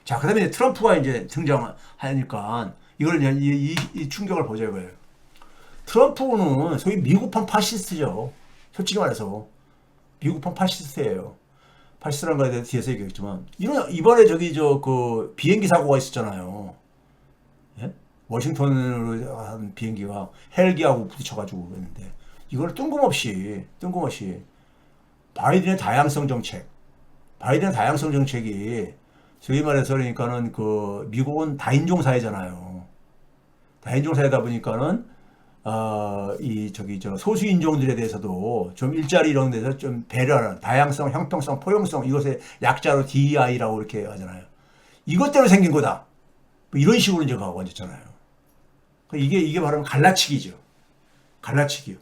자, 그 다음에 트럼프가 이제 등장하니까 이걸 이제 이 충격을 보자 이거예요. 트럼프는 소위 미국판 파시스트죠. 솔직히 말해서. 미국판 파시스트예요. 파시스트라는 거에 대해서 뒤에서 얘기했지만, 이번에 그 비행기 사고가 있었잖아요. 예? 워싱턴으로 한 비행기가 헬기하고 부딪혀가지고 그랬는데, 이걸 뜬금없이, 바이든의 다양성 정책이, 저희 말해서 그러니까는 미국은 다인종 사회잖아요. 다인종 사회다 보니까는, 소수인종들에 대해서도 좀 일자리 이런 데서 좀 배려하는 다양성, 형평성, 포용성, 이것의 약자로 DEI라고 이렇게 하잖아요. 이것 때문에 생긴 거다. 뭐 이런 식으로 이제 가고 앉았잖아요. 이게 바로 갈라치기죠. 갈라치기요.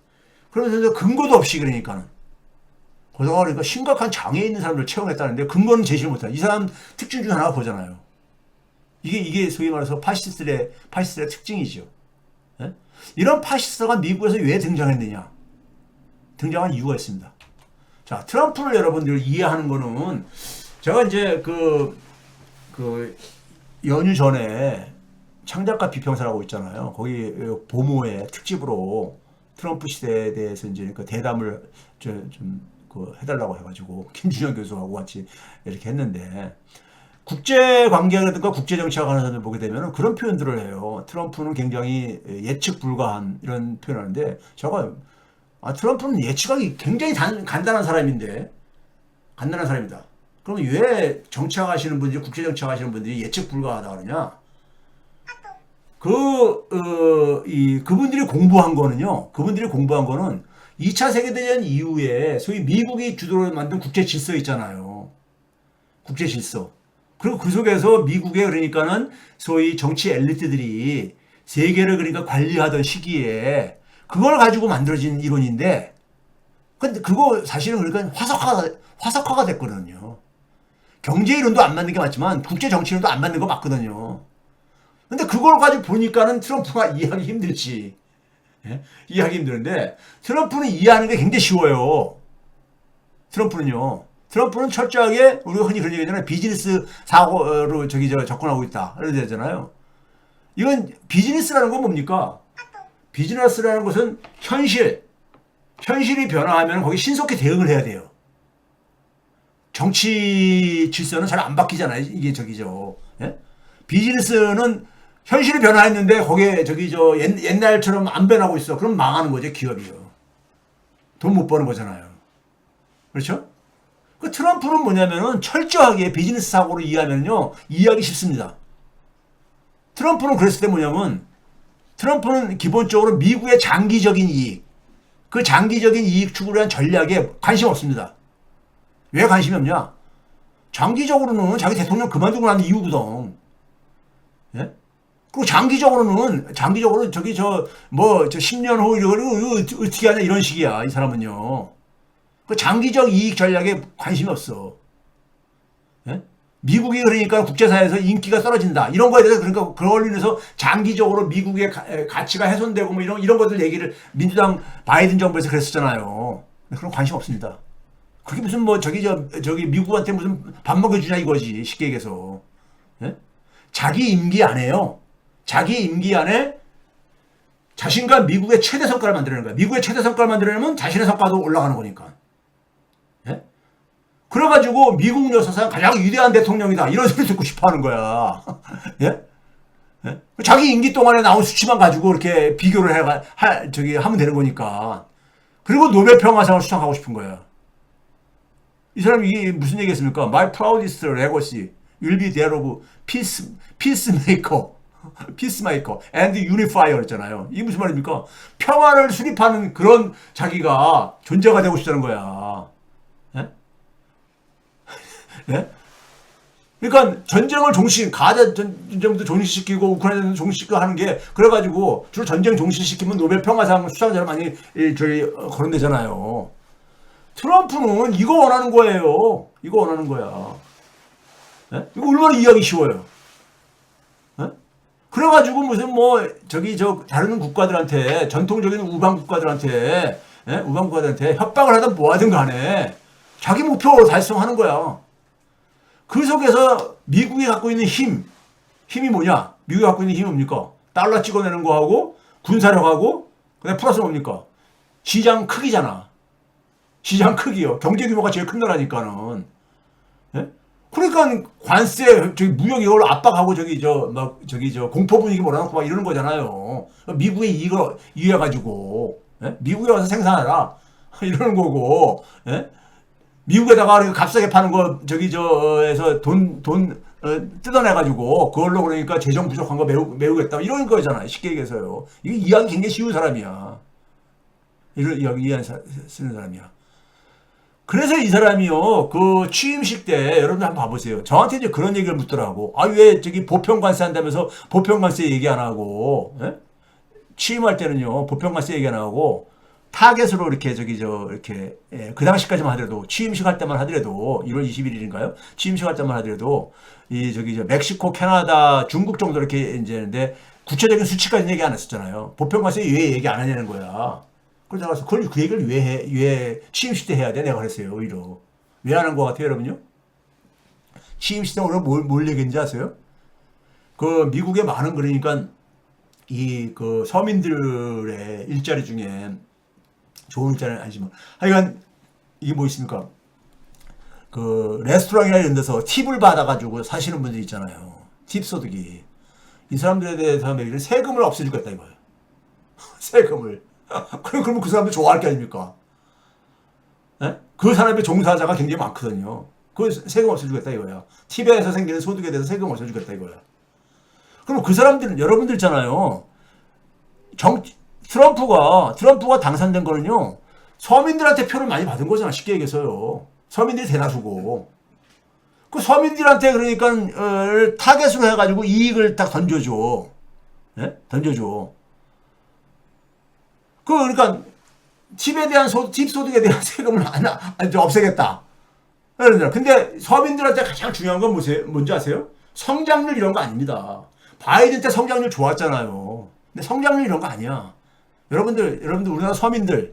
그러면서 근거도 없이 그러니까는. 그러니까 심각한 장애 있는 사람들 채용했다는데 근거는 제시를 못해. 이 사람 특징 중 하나가 보잖아요. 이게 소위 말해서 파시스트의 특징이죠. 예? 이런 파시스트가 미국에서 왜 등장했느냐? 등장한 이유가 있습니다. 자, 트럼프를 여러분들 이해하는 거는 제가 이제 연휴 전에 창작가 비평사라고 있잖아요. 거기 보모의 특집으로 트럼프 시대에 대해서 이제 대담을 해달라고 해가지고 김준영 교수하고 같이 이렇게 했는데 국제 관계라든가 국제 정치학 하는 사람들 보게 되면 그런 표현들을 해요. 트럼프는 굉장히 예측 불가한 이런 표현을 하는데 제가 트럼프는 예측하기 굉장히 간단한 사람인데 간단한 사람이다. 그러면 왜 정치학 하시는 분들이 국제 정치학 하시는 분들이 예측 불가하다 그러냐? 그분들이 공부한 거는 2차 세계대전 이후에 소위 미국이 주도로 만든 국제 질서 있잖아요. 국제 질서. 그리고 그 속에서 미국의 그러니까는 소위 정치 엘리트들이 세계를 그러니까 관리하던 시기에 그걸 가지고 만들어진 이론인데, 근데 그거 사실은 그러니까 화석화가 됐거든요. 경제 이론도 안 맞는 게 맞지만 국제 정치 이론도 안 맞는 거 맞거든요. 근데 그걸 가지고 보니까는 트럼프가 이해하기 힘들지. 예? 이해하기 힘드는데 트럼프는 이해하는 게 굉장히 쉬워요. 트럼프는 철저하게 우리가 흔히 그런 얘기하잖아요. 비즈니스 사고로 접근하고 있다. 이렇게 되잖아요. 이건 비즈니스라는 건 뭡니까? 비즈니스라는 것은 현실이 변화하면 거기 신속히 대응을 해야 돼요. 정치 질서는 잘 안 바뀌잖아요. 이게 예? 비즈니스는 현실이 변화했는데 거기에 옛날처럼 안 변하고 있어. 그럼 망하는 거죠, 기업이요. 돈 못 버는 거잖아요. 그렇죠? 그 트럼프는 뭐냐면은 철저하게 비즈니스 사고로 이해하면요, 이해하기 쉽습니다. 트럼프는 그랬을 때 뭐냐면, 트럼프는 기본적으로 미국의 장기적인 이익, 그 장기적인 이익 추구를 위한 전략에 관심 없습니다. 왜 관심이 없냐? 장기적으로는 자기 대통령 그만두고 난 이유거든. 예? 그리고 장기적으로는 10년 후 이거 어떻게 하냐 이런 식이야, 이 사람은요. 그 장기적 이익 전략에 관심이 없어. 예? 미국이 그러니까 국제사회에서 인기가 떨어진다. 이런 거에 대해서 그러니까 그걸 인해서 장기적으로 미국의 가치가 훼손되고 뭐 이런 것들 얘기를 민주당 바이든 정부에서 그랬었잖아요. 그런 관심 없습니다. 그게 무슨 미국한테 무슨 밥 먹여주냐 이거지, 쉽게 얘기해서. 예? 자기 임기 안에요. 자기 임기 안에 자신과 미국의 최대 성과를 만들어내는 거야. 미국의 최대 성과를 만들어내면 자신의 성과도 올라가는 거니까. 예? 그래가지고 미국 역사상 가장 위대한 대통령이다. 이런 소리 듣고 싶어 하는 거야. 예? 예? 자기 임기 동안에 나온 수치만 가지고 이렇게 비교를 하면 되는 거니까. 그리고 노벨 평화상을 수상하고 싶은 거야. 이 사람이 이게 무슨 얘기했습니까? My proudest legacy will be that of peacemaker and unifier 했잖아요. 이게 무슨 말입니까? 평화를 수립하는 그런 자기가 존재가 되고 싶다는 거야. 예? 예? 그러니까 전쟁을 가자 전쟁부터 종식시키고 우크라이나는 종식시키고 하는 게 그래가지고 주로 전쟁 종식시키면 노벨 평화상 수상자를 많이 거론되잖아요. 트럼프는 이거 원하는 거예요. 이거 원하는 거야. 예? 이거 얼마나 이해하기 쉬워요. 예? 그래가지고 무슨 다른 국가들한테, 전통적인 우방 국가들한테 협박을 하든 뭐하든 간에 자기 목표 달성하는 거야. 그 속에서 미국이 갖고 있는 힘이 뭐냐? 미국이 갖고 있는 힘이 뭡니까? 달러 찍어내는 거하고 군사력하고 그다음에 플러스 뭡니까? 시장 크기잖아. 시장 크기요. 경제 규모가 제일 큰 나라니까는. 예? 그러니까 관세, 저기 무역 이걸 압박하고 저기 공포 분위기 몰아넣고 막 이러는 거잖아요. 미국의 이익을 이해가지고 예? 미국에 와서 생산하라 이러는 거고. 예? 미국에다가 값싸게 파는 거 저에서 돈 뜯어내가지고 그걸로 그러니까 재정 부족한 거 메우겠다 이런 거잖아요. 쉽게 얘기해서요. 이게 이해하기 굉장히 쉬운 사람이야. 이런 이야기 쓰는 사람이야. 그래서 이 사람이요, 그 취임식 때 여러분들 한번 봐보세요. 저한테 이제 그런 얘기를 묻더라고. 아, 왜 저기 보편관세 한다면서 보편관세 얘기 안 하고, 예? 취임할 때는요, 보편관세 얘기 안 하고, 타겟으로 이렇게 이렇게, 예, 그 당시까지만 하더라도, 취임식 할 때만 하더라도, 1월 21일인가요? 취임식 할 때만 하더라도, 멕시코, 캐나다, 중국 정도 이렇게 이제 했는데, 구체적인 수치까지는 얘기 안 했었잖아요. 보편관세 왜 얘기 안 하냐는 거야. 그래서 내가 그걸 그 얘기를 왜 취임식 때 해야 돼? 내가 그랬어요, 오히려. 왜 하는 것 같아요, 여러분요? 취임식 때 오늘 뭘 얘기했는지 아세요? 그 미국의 많은 그러니까 그 서민들의 일자리 중에 좋은 일자리는 아니지만 하여간 이게 뭐 있습니까? 그 레스토랑이나 이런 데서 팁을 받아가지고 사시는 분들 있잖아요. 팁 소득이. 이 사람들에 대해서 얘기를 세금을 없애주겠다 이거예요. 세금을. 그러면 그 사람들 좋아할 게 아닙니까? 예? 그 사람의 종사자가 굉장히 많거든요. 그 세금 없애주겠다 이거야. 팁에서 생기는 소득에 대해서 세금 없애주겠다 이거야. 그럼 그 사람들은 여러분들 있잖아요. 트럼프가 당선된 거는요. 서민들한테 표를 많이 받은 거잖아. 쉽게 얘기해서요. 서민들이 대다수고. 그 서민들한테 그러니까 타겟으로 해가지고 이익을 딱 던져줘. 예? 던져줘. 그러니까 팁에 대한 팁 소득에 대한 세금을 없애겠다. 그러잖아. 근데 서민들한테 가장 중요한 건 뭔지 아세요? 성장률 이런 거 아닙니다. 바이든 때 성장률 좋았잖아요. 근데 성장률 이런 거 아니야. 여러분들 우리나라 서민들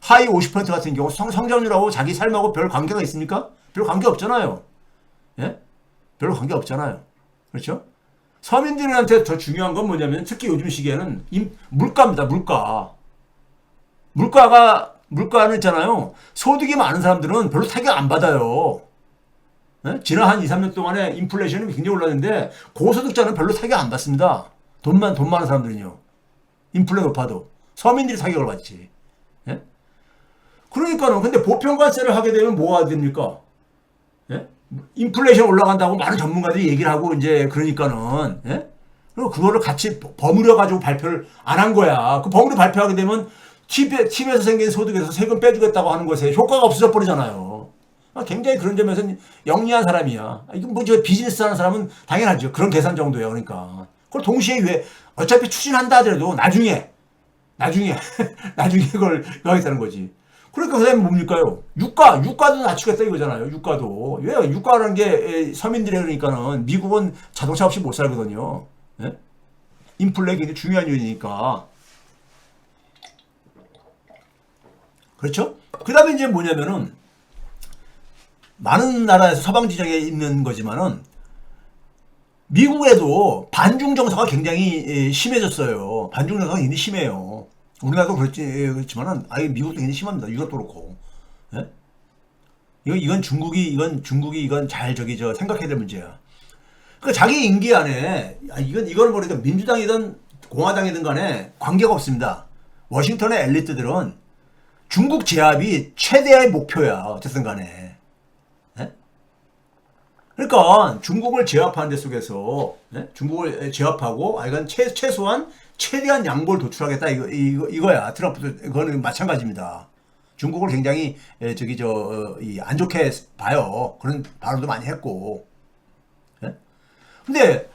하위 50% 같은 경우 성장률하고 자기 삶하고 별 관계가 있습니까? 별 관계 없잖아요. 예? 별 관계 없잖아요. 그렇죠? 서민들한테 더 중요한 건 뭐냐면 특히 요즘 시기에는 물가입니다. 물가는 있잖아요. 소득이 많은 사람들은 별로 타격 안 받아요. 네? 지난 한 2, 3년 동안에 인플레이션이 굉장히 올랐는데 고소득자는 별로 타격 안 받습니다. 돈 많은 사람들은요. 인플레 높아도. 서민들이 타격을 받지. 네? 그러니까는 근데 보편관세를 하게 되면 뭐가 됩니까? 네? 인플레이션 올라간다고 많은 전문가들이 얘기를 하고 이제 그러니까는 네? 그리고 그거를 같이 버무려 가지고 발표를 안 한 거야. 그 버무려 발표하게 되면 팁에서 생긴 소득에서 세금 빼주겠다고 하는 것에 효과가 없어져 버리잖아요. 굉장히 그런 점에서는 영리한 사람이야. 이건 저 비즈니스 하는 사람은 당연하죠. 그런 계산 정도예요. 그러니까. 그걸 동시에 왜 어차피 추진한다 하더라도 나중에 그걸 하겠다는 거지. 그러니까 그 다음에 뭡니까요? 유가도 낮추겠다 이거잖아요. 유가도. 왜? 유가라는 게 서민들의 그러니까는 미국은 자동차 없이 못 살거든요. 예? 인플레가 굉장히 중요한 요인이니까. 그렇죠? 그 다음에 이제 뭐냐면은, 많은 나라에서 서방 지정에 있는 거지만은, 미국에도 반중 정서가 굉장히 심해졌어요. 반중 정서가 굉장히 심해요. 우리나라도 그렇지만은, 아예 미국도 굉장히 심합니다. 유럽도 그렇고. 예? 이건 중국이 잘 생각해야 될 문제야. 그 자기 임기 안에, 이건 모르겠다. 민주당이든 공화당이든 간에 관계가 없습니다. 워싱턴의 엘리트들은 중국 제압이 최대의 목표야. 어쨌든 간에. 예? 그러니까 중국을 제압하는 데 속에서 예? 중국을 제압하고 이건 최대한 양보를 도출하겠다 이거야. 트럼프도 그거는 마찬가지입니다. 중국을 굉장히 안 좋게 봐요. 그런 발언도 많이 했고. 예? 근데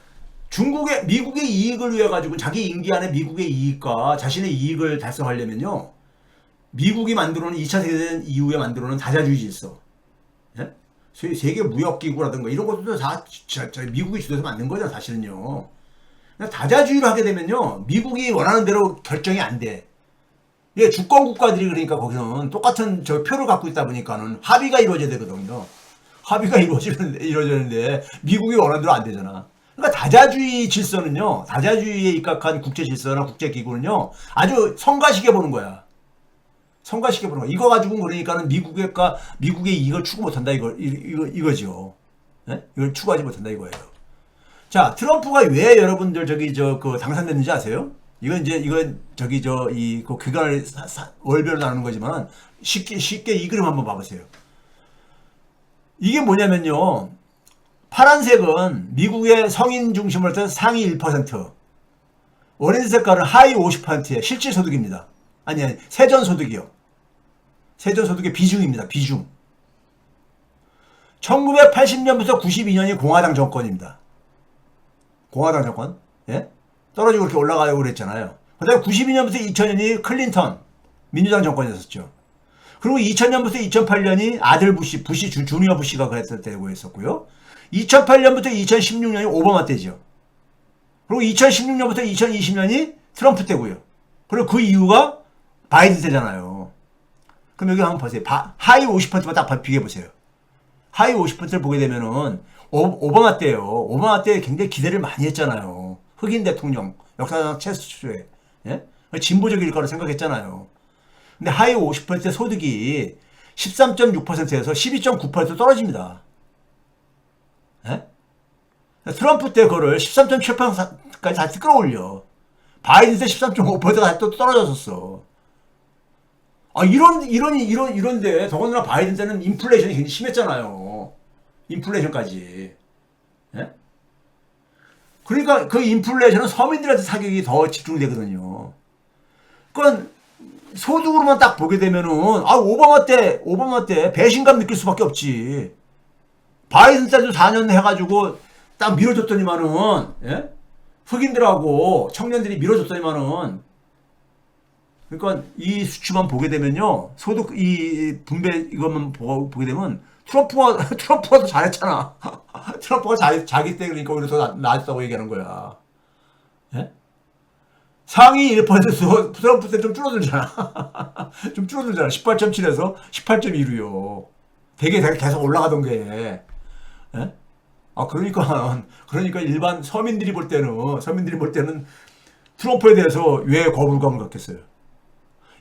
미국의 이익을 위해 가지고 자기 임기 안에 미국의 이익과 자신의 이익을 달성하려면요. 미국이 만들어놓은 2차 세계대전 이후에 만들어놓은 다자주의 질서. 예? 세계 무역기구라든가 이런 것들도 다 미국이 주도해서 만든 거죠, 사실은요. 다자주의를 하게 되면요, 미국이 원하는 대로 결정이 안 돼. 예, 주권 국가들이 그러니까 거기서는 똑같은 표를 갖고 있다 보니까는 합의가 이루어져야 되거든요. 합의가 이루어지는데 미국이 원하는 대로 안 되잖아. 그러니까 다자주의 질서는요, 다자주의에 입각한 국제 질서나 국제 기구는요, 아주 성가시게 보는 거야. 성가시게 보는 거야. 이거 가지고 그러니까는 미국의 이익을 추구 못한다 이거죠. 예? 이걸 추구하지 못한다 이거예요. 자, 트럼프가 왜 여러분들 그 당선됐는지 아세요? 이건 그 기간을 월별로 나누는 거지만 쉽게 이 그림 한번 봐보세요. 이게 뭐냐면요. 파란색은 미국의 성인 중심으로 해서 상위 1%, 오렌지 색깔은 하위 50%의 실질소득입니다. 아니, 세전소득이요. 세전소득의 비중입니다. 비중. 1980년부터 92년이 공화당 정권입니다. 공화당 정권. 예? 떨어지고 그렇게 올라가려고 그랬잖아요. 그 다음에 92년부터 2000년이 클린턴, 민주당 정권이었었죠. 그리고 2000년부터 2008년이 아들 부시 주니어 부시가 그랬을 때고 했었고요. 2008년부터 2016년이 오바마 때죠. 그리고 2016년부터 2020년이 트럼프 때고요. 그리고 그 이유가 바이든 때잖아요. 그럼 여기 한번 보세요. 하위 50%만 딱 비교해보세요. 하위 50%를 보게 되면은 오바마 때요. 오바마 때 굉장히 기대를 많이 했잖아요. 흑인 대통령, 역사상 최초에. 예? 진보적일 거라 생각했잖아요. 근데 하위 50%의 소득이 13.6%에서 12.9% 떨어집니다. 예? 트럼프 때 그거를 13.7%까지 다시 끌어올려. 바이든 때 13.5%가 다시 또 떨어졌었어. 아, 이런데, 더군다나 바이든 때는 인플레이션이 굉장히 심했잖아요. 인플레이션까지. 예? 그러니까 그 인플레이션은 서민들한테 타격이 더 집중되거든요. 그건 소득으로만 딱 보게 되면은, 오바마 때 배신감 느낄 수밖에 없지. 바이든 때도 4년 해가지고 딱 밀어줬더니만은, 예? 흑인들하고 청년들이 밀어줬더니만은, 그러니까 이 수치만 보게 되면요, 소득 이 분배 이것만 보게 되면 트럼프가 더 잘했잖아. 트럼프가 자기 때 그러니까 오히려 더 나았다고 얘기하는 거야. 예? 상위 1%도 트럼프 때 좀 줄어들잖아. 좀 줄어들잖아. 18.7에서 18.2로요. 되게 계속 올라가던 게. 예? 그러니까 일반 서민들이 볼 때는 트럼프에 대해서 왜 거부감을 갖겠어요?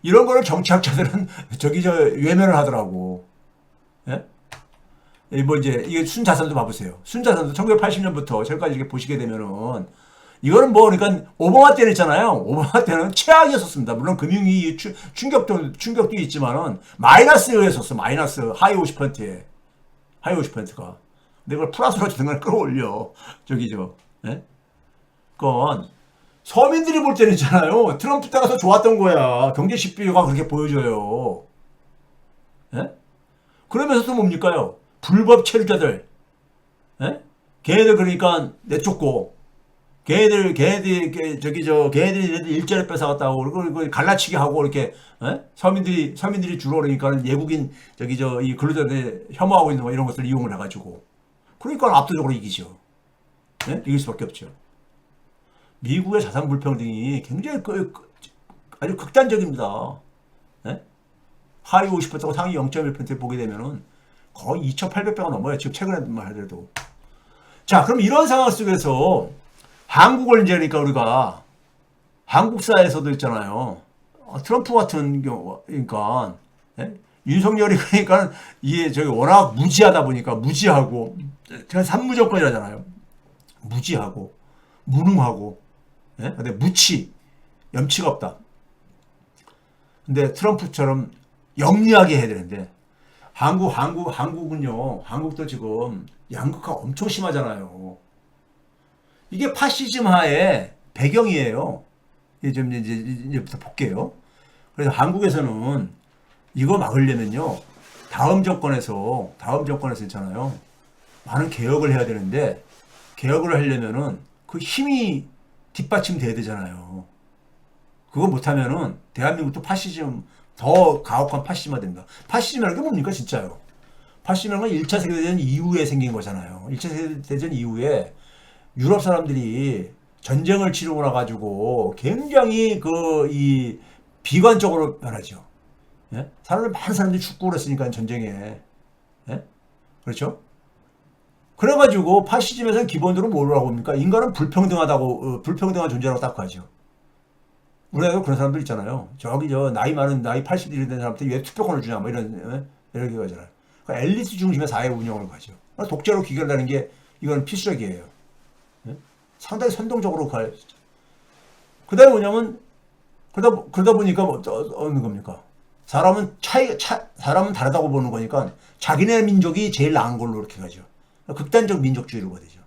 이런 거를 정치학자들은 외면을 하더라고. 예? 이게 순자산도 봐보세요. 순자산도 1980년부터 지금까지 이렇게 보시게 되면은, 이거는 그러니까, 오바마 때는 있잖아요. 오바마 때는 최악이었었습니다. 물론 금융위 충격도 있지만은, 마이너스였었어. 마이너스. 하위 50%에. 하위 50%가. 근데 그걸 플러스로 등을 끌어올려. 예? 그건, 서민들이 볼 때는 있잖아요. 트럼프 때가 더 좋았던 거야. 경제 실비가 그렇게 보여줘요. 예? 그러면서 또 뭡니까요? 불법 체류자들. 예? 걔네들 그러니까 내쫓고, 걔네들이 일자리 뺏어갔다고, 그리고 갈라치기 하고, 이렇게, 예? 서민들이 주로 그러니까 외국인, 이 근로자들 혐오하고 있는 거 이런 것들 이용을 해가지고. 그러니까 압도적으로 이기죠. 예? 이길 수밖에 없죠. 미국의 자산 불평등이 굉장히 아주 극단적입니다. 예? 하위 50%고 상위 0.1% 보게 되면은 거의 2,800배가 넘어요. 지금 최근에만 하더라도. 자, 그럼 이런 상황 속에서 한국을 이제 그러니까 우리가 한국사에서도 있잖아요. 트럼프 같은 경우, 그러니까 예? 윤석열이 그러니까 이게 워낙 무지하다 보니까 무지하고 제가 산무정권이라잖아요. 무지하고 무능하고. 예? 근데 염치가 없다. 근데 트럼프처럼 영리하게 해야 되는데, 한국도 지금 양극화가 엄청 심하잖아요. 이게 파시즘 하에 배경이에요. 이제부터 볼게요. 그래서 한국에서는 이거 막으려면요, 다음 정권에서 있잖아요. 많은 개혁을 해야 되는데, 개혁을 하려면은 그 힘이 뒷받침돼야 되잖아요. 그거 못하면은 대한민국도 파시즘, 더 가혹한 파시즘화 된다. 파시즘이라는 게 뭡니까 진짜요? 파시즘이라는 건 1차 세계대전 이후에 생긴 거잖아요. 1차 세계대전 이후에 유럽 사람들이 전쟁을 치르고 나가지고 굉장히 이 비관적으로 변하죠. 예? 많은 사람들이 죽고 그랬으니까 전쟁에. 예? 그렇죠? 그래가지고 파시즘에서는 기본적으로 뭐라고 합니까? 인간은 불평등한 존재라고 딱 하죠. 우리나라도 그런 사람들 있잖아요. 저기 나이 많은 나이 80이 된 사람한테 왜 투표권을 주냐 뭐 이런 게 하잖아요. 그러니까 엘리트 중심의 사회 운영을 가죠. 독재로 귀결되는 게 이건 필수적이에요. 예? 상당히 선동적으로 갈. 그다음에 뭐냐면 그러다 보니까 뭐 어느 겁니까? 사람은 다르다고 보는 거니까 자기네 민족이 제일 나은 걸로 이렇게 가죠. 극단적 민족주의로 보되죠.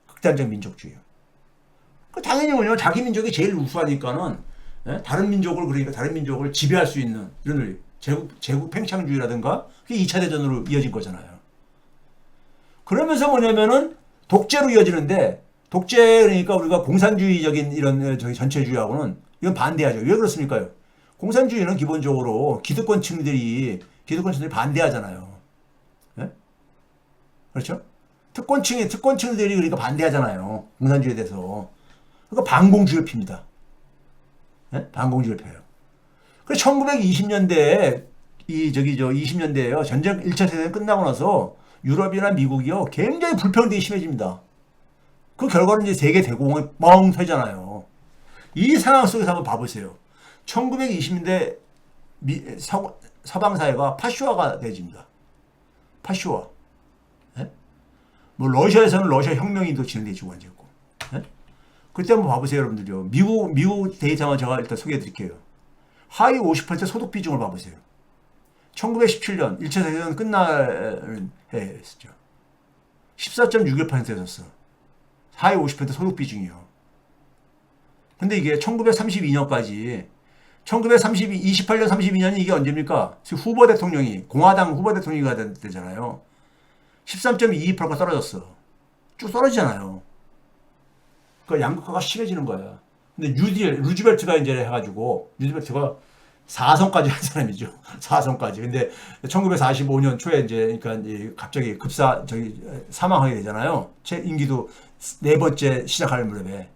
극단적 민족주의. 당연히 뭐냐면 자기 민족이 제일 우수하니까는 다른 민족을 그러니까 다른 민족을 지배할 수 있는 이런 제국 팽창주의라든가 그게 2차 대전으로 이어진 거잖아요. 그러면서 뭐냐면은 독재로 이어지는데 독재 그러니까 우리가 공산주의적인 이런 저기 전체주의하고는 이건 반대하죠. 왜 그렇습니까요? 공산주의는 기본적으로 기득권층들이 반대하잖아요. 예? 그렇죠? 특권층들이 그러니까 반대하잖아요. 공산주의에 대해서. 그러니까 반공주의를 핍니다. 예? 반공주의를 펴요. 그래서 1920년대에 20년대에요. 전쟁 1차 세계대전 끝나고 나서 유럽이나 미국이요. 굉장히 불평등이 심해집니다. 그 결과는 이제 세계 대공황이 뻥 터지잖아요. 이 상황 속에서 한번 봐보세요. 1920년대 서방 사회가 파쇼화가 되어집니다. 파쇼화. 예? 뭐 러시아에서는 러시아 혁명이 또 진행되고 있고. 예? 그때 한번 봐보세요, 여러분들요. 미국 데이터만 제가 일단 소개해 드릴게요. 하위 50% 소득 비중을 봐보세요. 1917년 1차 세계대전 끝날 해였죠. 14.61%였어. 하위 50% 소득 비중이요. 근데 이게 1932년까지 28년 32년이 이게 언제입니까? 공화당 후보 대통령이 되잖아요. 13.22%가 떨어졌어. 쭉 떨어지잖아요. 그 양극화가 심해지는 거야. 근데 루즈벨트가 이제 해가지고, 루즈벨트가 4선까지 한 사람이죠. 4선까지. 근데 1945년 초에 이제, 그러니까 갑자기 사망하게 되잖아요. 제 임기도 네 번째 시작할 무렵에.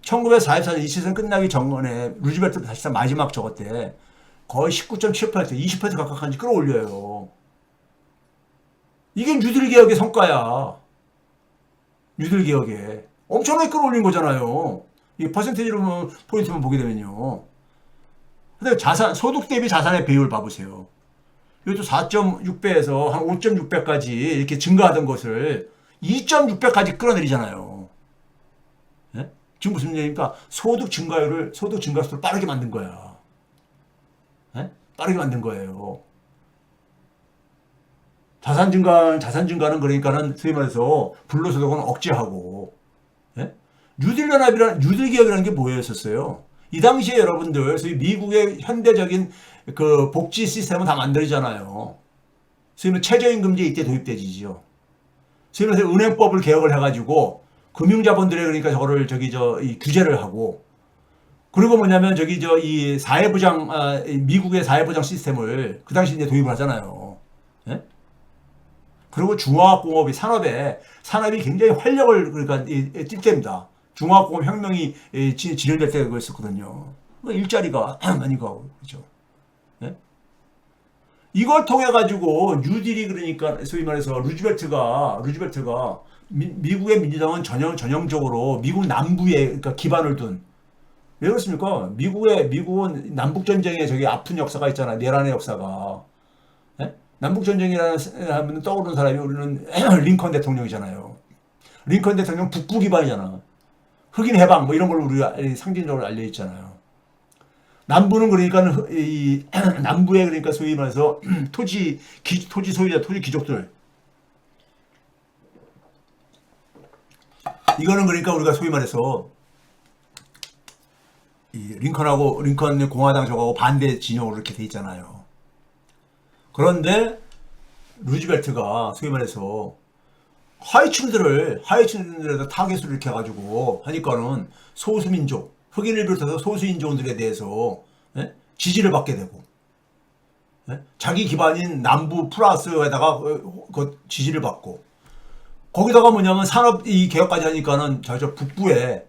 1944년 2차전 끝나기 전에 루즈벨트 사실상 마지막 저것 때 거의 19.7%, 20% 가깝게 끌어올려요. 이게 뉴딜 개혁의 성과야. 뉴딜 개혁에. 엄청나게 끌어올린 거잖아요. 이 퍼센테이지로 포인트만 보게 되면요. 근데 소득 대비 자산의 비율 봐보세요. 이것도 4.6배에서 한 5.6배까지 이렇게 증가하던 것을 2.6배까지 끌어내리잖아요. 네? 지금 무슨 얘기입니까? 소득 증가속도를 빠르게 만든 거야. 네? 빠르게 만든 거예요. 자산 증가는 그러니까는 소위 말해서 불로소득은 억제하고, 예? 뉴딜 개혁이라는 게 뭐였었어요? 이 당시에 여러분들, 소위 미국의 현대적인 그 복지 시스템은 다 만들잖아요. 소위 말해 최저임금제 이때 도입되지죠. 소위 말해서 은행법을 개혁을 해가지고, 금융자본들의 그러니까 이 규제를 하고, 그리고 뭐냐면 이 미국의 사회보장 시스템을 그 당시 이제 도입을 하잖아요. 예? 그리고 중화학공업이 산업이 굉장히 활력을 그러니까 띨 때입니다. 중화학공업 혁명이 진행될 때가 있었거든요. 일자리가 많이 가고 그렇죠. 네? 이걸 통해 가지고 뉴딜이 그러니까 소위 말해서 루즈벨트가 미국의 민주당은 전형적으로 미국 남부에 그러니까 기반을 둔. 왜 그렇습니까? 미국은 남북 전쟁에 아픈 역사가 있잖아요. 내란의 역사가. 네? 남북전쟁이라는 하면 떠오르는 사람이 우리는 링컨 대통령이잖아요. 링컨 대통령 북부 기반이잖아. 흑인 해방 뭐 이런 걸로 우리가 상징적으로 알려있잖아요. 남부는 그러니까 남부에 그러니까 소위 말해서 토지 소유자, 토지 귀족들. 이거는 그러니까 우리가 소위 말해서 링컨 공화당 저거하고 반대 진영으로 이렇게 돼 있잖아요. 그런데 루즈벨트가 소위 말해서 하위층들에다 타겟을 이렇게 해가지고 하니까는 소수민족, 흑인을 비롯해서 소수인종들에 대해서 지지를 받게 되고 자기 기반인 남부 플러스에다가 그 지지를 받고 거기다가 뭐냐면 산업 이 개혁까지 하니까는 북부에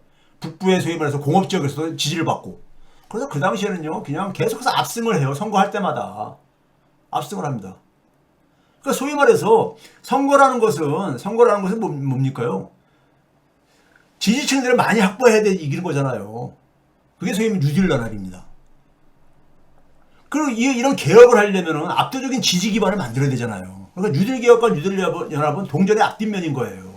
소위 말해서 공업 지역에서도 지지를 받고 그래서 그 당시에는요 그냥 계속해서 압승을 해요. 선거할 때마다 압승을 합니다. 그러니까 소위 말해서 선거라는 것은 뭡니까요? 지지층들을 많이 확보해야 돼 이기는 거잖아요. 그게 소위 뉴딜 나날입니다. 그리고 이런 개혁을 하려면 압도적인 지지 기반을 만들어야 되잖아요. 그러니까 뉴딜 개혁과 뉴딜 연합은 동전의 앞뒷면인 거예요.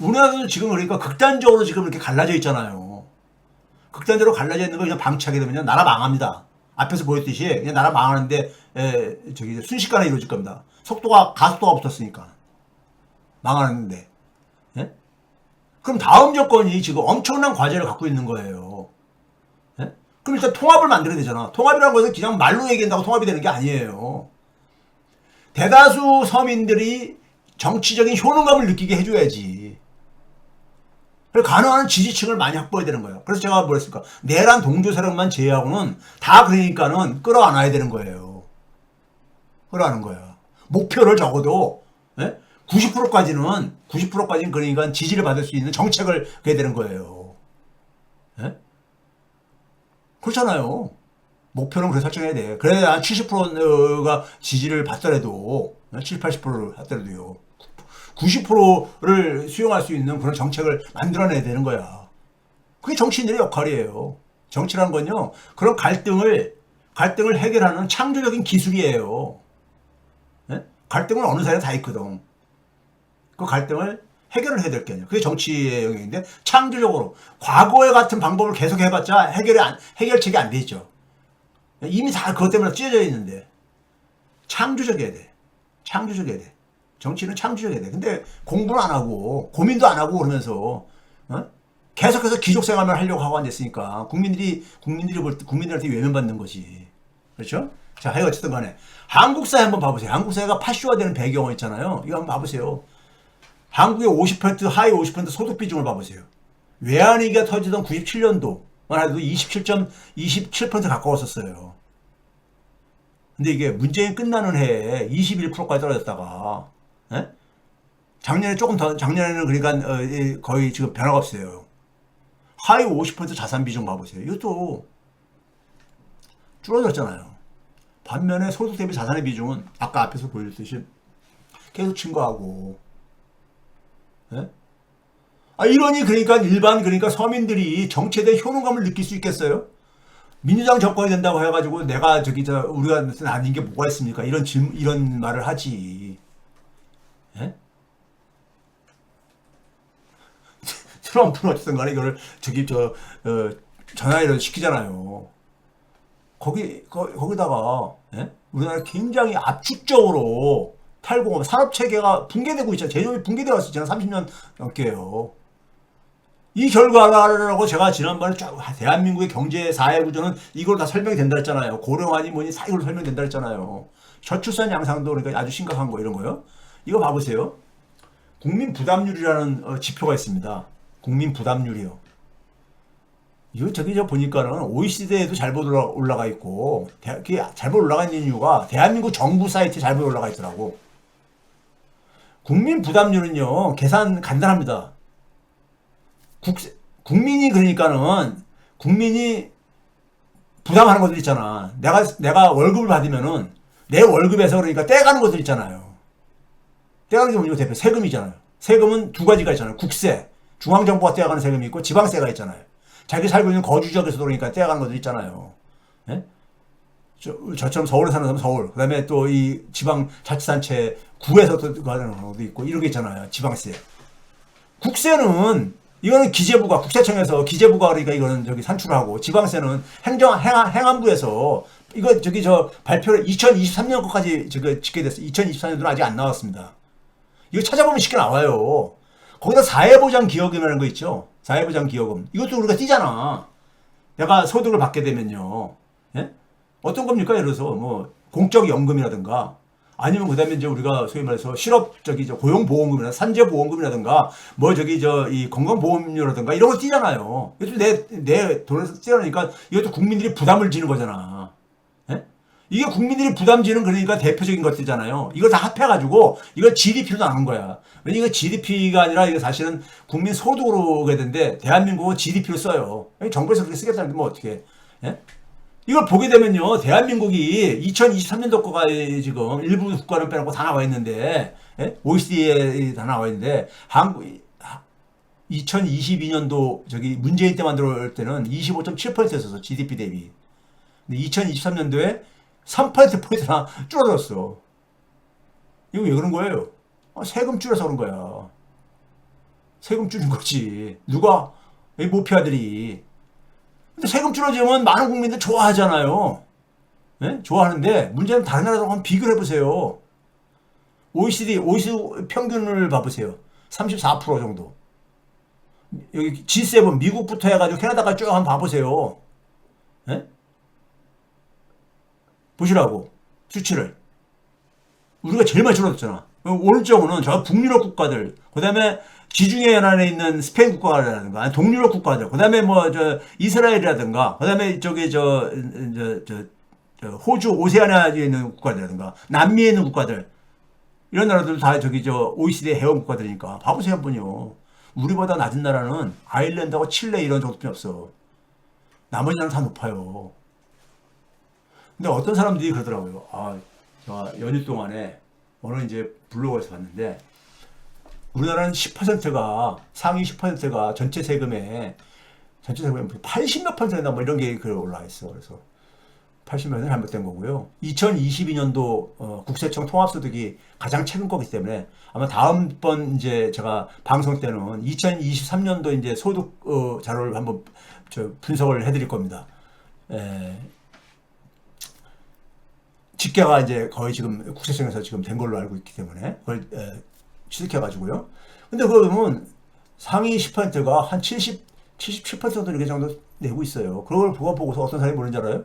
우리나라도 지금 그러니까 극단적으로 지금 이렇게 갈라져 있잖아요. 극단적으로 갈라져 있는 걸 그냥 방치하게 되면 나라 망합니다. 앞에서 보였듯이 그냥 나라 망하는데 순식간에 이루어질 겁니다. 가속도가 붙었으니까 망하는데. 예? 그럼 다음 정권이 지금 엄청난 과제를 갖고 있는 거예요. 예? 그럼 일단 통합을 만들어야 되잖아. 통합이라는 것은 그냥 말로 얘기한다고 통합이 되는 게 아니에요. 대다수 서민들이 정치적인 효능감을 느끼게 해줘야지. 가능한 지지층을 많이 확보해야 되는 거예요. 그래서 제가 뭐랬습니까? 내란 동조 세력만 제외하고는 다 그러니까는 끌어안아야 되는 거예요. 끌어안는 거야. 목표를 적어도 90%까지는 그러니까 지지를 받을 수 있는 정책을 해야 되는 거예요. 예? 그렇잖아요. 목표는 그래 설정해야 돼. 그래야 한 70%가 지지를 받더라도 70, 80%를 받더라도요. 90%를 수용할 수 있는 그런 정책을 만들어내야 되는 거야. 그게 정치인들의 역할이에요. 정치라는 건요, 그런 갈등을 해결하는 창조적인 기술이에요. 네? 갈등은 어느 사회에 다 있거든. 그 갈등을 해결을 해야 될 게 아니야. 그게 정치의 영역인데, 창조적으로 과거에 같은 방법을 계속 해봤자 해결책이 안 되죠. 이미 다 그것 때문에 찢어져 있는데 창조적이어야 돼. 정치는 창조적이어야 돼. 근데 공부는 안 하고 고민도 안 하고 그러면서 계속해서 귀족 생활만 하려고 하고 앉았으니까 국민들한테 외면받는 거지. 그렇죠? 자, 어쨌든 간에 한국 사회 한번 봐보세요. 한국 사회가 파쇼화되는 배경이 있잖아요. 이거 한번 봐보세요. 한국의 50% 하위 50% 소득 비중을 봐보세요. 외환위기가 터지던 97년도만 해도 27% 가까웠었어요. 근데 이게 문재인 끝나는 해에 21%까지 떨어졌다가 작년에는 그러니까 거의 지금 변화가 없어요. 하위 50% 자산 비중 봐보세요. 이것도 줄어들었잖아요. 반면에 소득 대비 자산의 비중은 아까 앞에서 보여줬듯이 계속 증가하고. 이러니 그러니까 서민들이 정치에 대한 효능감을 느낄 수 있겠어요? 민주당 정권이 된다고 해가지고 우리가 아닌 게 뭐가 있습니까? 이런 말을 하지. 예? 트럼프는 어쨌든 간에 이거를 전화위로 시키잖아요. 거기다가, 우리나라 굉장히 압축적으로 탈공업, 산업체계가 붕괴되고 있잖아요. 제조업이 붕괴되어 왔었잖아요. 30년 넘게요. 이 결과라고 제가 지난번에 대한민국의 경제 사회 구조는 이걸 다 설명이 된다 했잖아요. 고령화니 뭐니 이걸로 설명된다 했잖아요. 저출산 양상도 그러니까 아주 심각한 거 이런 거요. 이거 봐보세요. 국민 부담률이라는 지표가 있습니다. 국민 부담률이요. 이거 보니까는 OECD에도 잘못 올라가 있고, 그게 잘못 올라가 있는 이유가 대한민국 정부 사이트에 잘못 올라가 있더라고. 국민 부담률은요, 계산 간단합니다. 국민이 부담하는 것들 있잖아. 내가 월급을 받으면은 내 월급에서 그러니까 떼가는 것들 있잖아요. 떼가는 게 뭐냐면 대표 세금이잖아요. 세금은 두 가지가 있잖아요. 국세, 중앙정부가 떼가는 세금이 있고 지방세가 있잖아요. 자기 살고 있는 거주 지역에서도 그러니까 떼가는 것들 있잖아요. 예? 저처럼 서울에 사는 사람은 서울, 그 다음에 또 이 지방자치단체 구에서도 가는 것도 있고 이런 게 있잖아요. 지방세. 국세는 이거는 국세청에서 기재부가 그러니까 이거는 산출하고, 지방세는 행안부에서 이거 발표를 2023년 것까지 짓게 됐어요. 2024년도는 아직 안 나왔습니다. 이거 찾아보면 쉽게 나와요. 거기다 사회보장 기여금이라는 거 있죠. 사회보장 기여금. 이것도 우리가 띄잖아. 내가 소득을 받게 되면요. 예? 어떤 겁니까? 예를 들어서 뭐 공적연금이라든가, 아니면 그다음에 이제 우리가 소위 말해서 고용보험금이나 산재보험금이라든가 이 건강보험료라든가 이런 거 띄잖아요. 이것도 내 돈에서 띄라니까 이것도 국민들이 부담을 지는 거잖아. 예? 이게 국민들이 부담 지는 그러니까 대표적인 것들이잖아요. 이걸 다 합해가지고 이걸 GDP로 나눈 거야. 왜냐면 이거 GDP가 아니라 이거 사실은 국민 소득으로 오게 되는데 대한민국은 GDP로 써요. 정부에서 그렇게 쓰겠다는데 뭐 어떻게? 예? 이걸 보게 되면요, 대한민국이 2023년도 거가 지금 일부 국가는 빼놓고 다 나와 있는데, 예? OECD에 다 나와 있는데, 한국, 2022년도 저기 문재인 때 만들 때는 25.7%였어, GDP 대비. 근데 2023년도에 3%포인트나 줄어들었어. 이거 왜 그런 거예요? 세금 줄여서 그런 거야. 세금 줄인 거지. 누가? 이 모피아들이. 근데 세금 줄어지면 많은 국민들 좋아하잖아요. 예? 좋아하는데 문제는 다른 나라하고 한번 비교를 해보세요. OECD 평균을 봐보세요. 34% 정도. 여기 G7 미국부터 해가지고 캐나다까지 쭉 한번 봐보세요. 예? 보시라고 수치를. 우리가 제일 많이 줄어들었잖아. 오른쪽은 저 북유럽 국가들, 그 다음에 지중해 연안에 있는 스페인 국가라든가 동유럽 국가들, 그 다음에 뭐 저 이스라엘이라든가, 그 다음에 저기 저 호주 오세아니아에 있는 국가들이라든가 남미에 있는 국가들, 이런 나라들 다 저기 저 OECD 회원 국가들이니까 봐보세요 한번요. 우리보다 낮은 나라는 아일랜드하고 칠레 이런 정도뿐이 없어. 나머지 나라는 다 높아요. 근데 어떤 사람들이 그러더라고요. 제가 연휴 동안에 어느 이제 블로그에서 봤는데, 우리나라는 10%가, 상위 10%가 전체 세금에 80몇 퍼센트나 뭐 이런 게 올라와 있어. 그래서 80몇 은 잘못된 거고요. 2022년도 국세청 통합소득이 가장 최근 거기 때문에 아마 다음번 이제 제가 방송 때는 2023년도 이제 소득 자료를 한번 분석을 해드릴 겁니다. 집계가 이제 거의 지금 국세청에서 지금 된 걸로 알고 있기 때문에 그걸 취득해가지고요. 근데 그거 보면 상위 10%가 한 77% 정도 이렇게 정도 내고 있어요. 그걸 보고서 어떤 사람이 뭐는지 알아요?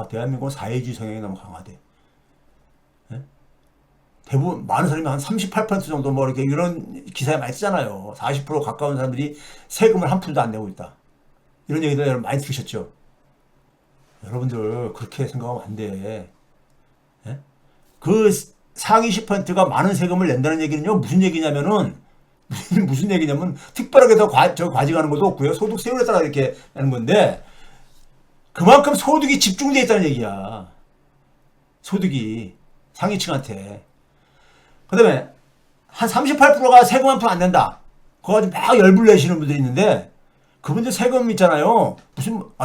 대한민국은 사회주의 성향이 너무 강하대. 예? 대부분 많은 사람이 한 38% 정도 뭐 이렇게 이런 기사에 많이 쓰잖아요. 40% 가까운 사람들이 세금을 한 푼도 안 내고 있다. 이런 얘기도 여러분 많이 들으셨죠? 여러분들 그렇게 생각하면 안 돼. 예? 그 상위 10%가 많은 세금을 낸다는 얘기는요, 무슨 얘기냐면은, 무슨 얘기냐면, 특별하게 더 과징하는 것도 없고요. 소득 세율에 따라 이렇게 하는 건데, 그만큼 소득이 집중되어 있다는 얘기야. 소득이. 상위층한테. 그 다음에, 한 38%가 세금 한 푼 안 낸다. 그거 가지고 막 열불 내시는 분들이 있는데, 그분들 세금 있잖아요.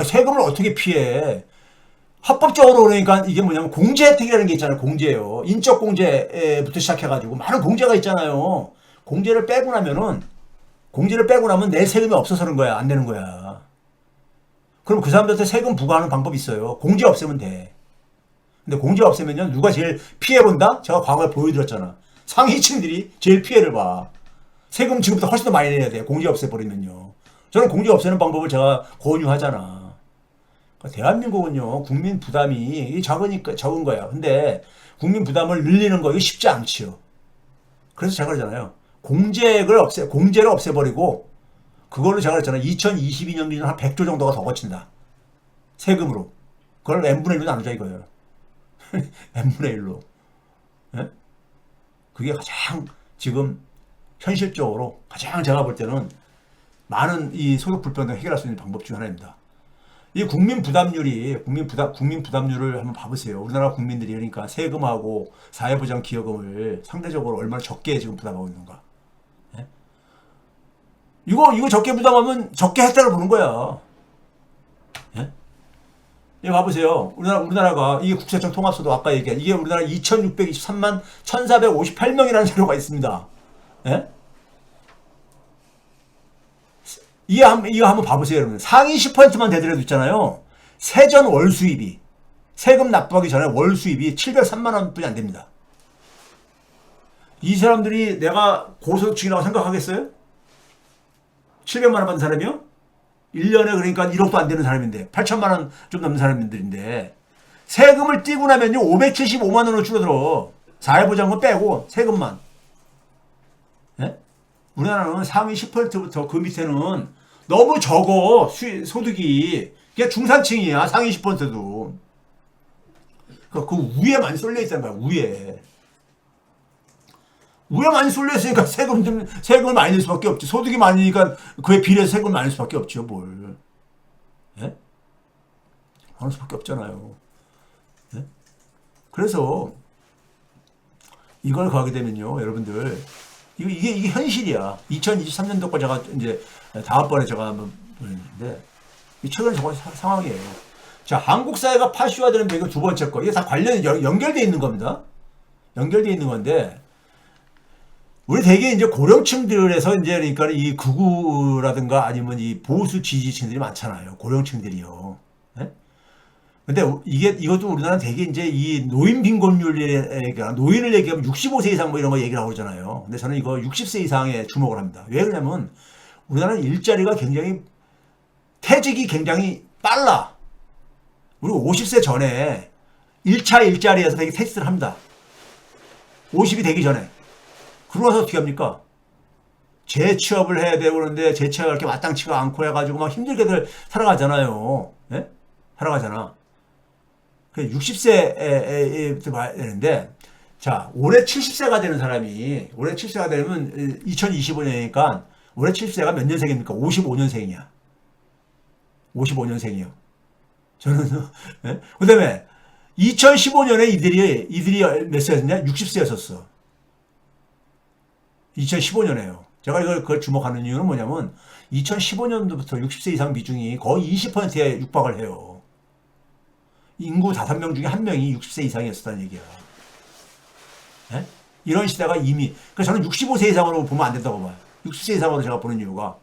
세금을 어떻게 피해. 합법적으로 그러니까 이게 뭐냐면 공제 혜택이라는 게 있잖아요. 공제요. 인적 공제부터 시작해가지고 많은 공제가 있잖아요. 공제를 빼고 나면 내 세금이 없어서 그런 거야. 안 내는 거야. 그럼 그 사람들한테 세금 부과하는 방법이 있어요. 공제 없애면 돼. 근데 공제 없애면요, 누가 제일 피해본다? 제가 과거에 보여드렸잖아. 상위층들이 제일 피해를 봐. 세금 지금부터 훨씬 더 많이 내야 돼. 공제 없애버리면요. 저는 공제 없애는 방법을 제가 권유하잖아. 대한민국은요, 국민 부담이 적은 거야. 근데 국민 부담을 늘리는 거 이거 쉽지 않지요. 그래서 제가 그러잖아요. 공제를 없애버리고, 그걸로 제가 그랬잖아요. 2022년 기준 한 100조 정도가 더 거친다. 세금으로. 그걸 n분의 1로 나누자 이거예요. n분의 1로. 예? 그게 가장 지금 현실적으로 가장 제가 볼 때는 많은 이 소득 불평등 해결할 수 있는 방법 중 하나입니다. 이 국민 부담률을 한번 봐보세요. 우리나라 국민들이 그러니까 세금하고 사회보장 기여금을 상대적으로 얼마나 적게 지금 부담하고 있는가. 예? 이거 적게 부담하면 적게 혜택을 보는 거야. 예? 예, 봐보세요. 우리나라가 이게 국세청 통합소득 아까 얘기한 이게 우리나라 2,623만 1,458명이라는 자료가 있습니다. 예? 이거 한번 봐보세요, 여러분. 상위 10%만 되더라도 있잖아요. 세전 월 수입이, 세금 납부하기 전에 월 수입이 703만 원뿐이 안 됩니다. 이 사람들이 내가 고소득층이라고 생각하겠어요? 700만 원 받는 사람이요? 1년에 그러니까 1억도 안 되는 사람인데, 8천만 원 좀 넘는 사람들인데, 세금을 떼고 나면요, 575만 원으로 줄어들어. 사회보장금 빼고, 세금만. 예? 우리나라는 상위 10%부터 그 밑에는 너무 적어, 소득이. 그게 중산층이야, 상위 10%도. 그 위에 많이 쏠려 있다는 거야, 위에. 위에 많이 쏠려 있으니까 세금을 많이 낼 수밖에 없지. 소득이 많으니까 그에 비례해서 세금을 많이 낼 수밖에 없죠, 뭘. 예? 하는 수밖에 없잖아요. 네? 그래서 이걸 가게 되면요, 여러분들 이게 현실이야. 2023년도까지 제가 이제 다음번에 제가 한번 보는데 최근 저거 상황이에요. 자, 한국 사회가 파쇼화되는 배경 두 번째 거, 이게 다 연결되어 있는 겁니다. 연결되어 있는 건데, 우리 대개 이제 고령층들에서 이제 그러니까 이 극우라든가 아니면 이 보수 지지층들이 많잖아요. 고령층들이요. 네? 근데 이것도 우리나라는 되게 이제 이 노인 빈곤율 얘기가, 노인을 얘기하면 65세 이상 뭐 이런 거 얘기를 하고 있잖아요. 근데 저는 이거 60세 이상에 주목을 합니다. 왜 그러냐면 우리나라는 일자리가 굉장히, 퇴직이 굉장히 빨라. 우리 50세 전에 1차 일자리에서 되게 테스트를 합니다. 50이 되기 전에. 그러고 나서 어떻게 합니까? 재취업을 해야 되고 그러는데 재취업이 이렇게 마땅치가 않고 해가지고 막 힘들게들 살아가잖아요. 예? 살아가잖아. 60세에 봐야 되는데, 자, 올해 70세가 되는 사람이, 올해 70세가 되면 2025년이니까 올해 70세가 몇 년생입니까? 55년생이야. 55년생이요. 저는, 예? 그 다음에 2015년에 이들이 몇 세였냐? 60세였었어. 2015년에요. 제가 그걸 주목하는 이유는 뭐냐면 2015년도부터 60세 이상 비중이 거의 20%에 육박을 해요. 인구 5명 중에 1명이 60세 이상이었다는 얘기야. 예? 이런 시대가 이미, 그래서 저는 65세 이상으로 보면 안 된다고 봐요. 60세 이상으로 제가 보는 이유가.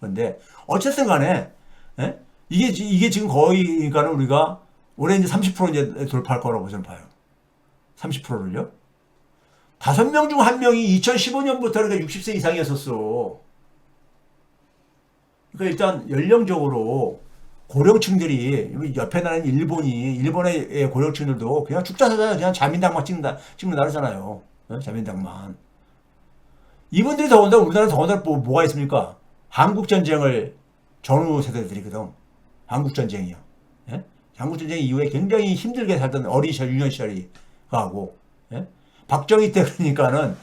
그런데 어쨌든 간에, 예? 이게 지금 거의, 그러니까 우리가 올해 이제 30% 이제 돌파할 거라고 저는 봐요. 30%를요. 5명 중 1명이 2015년부터 그러니까 60세 이상이었었어. 그러니까 일단 연령적으로 고령층들이, 옆에 나라는 일본의 고령층들도 그냥 죽자 사자 그냥 자민당만 찍는다 그러잖아요. 자민당만. 이분들이 더군다나 우리나라는 더군다나 뭐가 있습니까? 한국전쟁을 전후 세대들이거든. 한국전쟁이요. 예? 한국전쟁 이후에 굉장히 힘들게 살던 어린 시절, 유년 시절이 가고, 예? 박정희 때 그러니까는,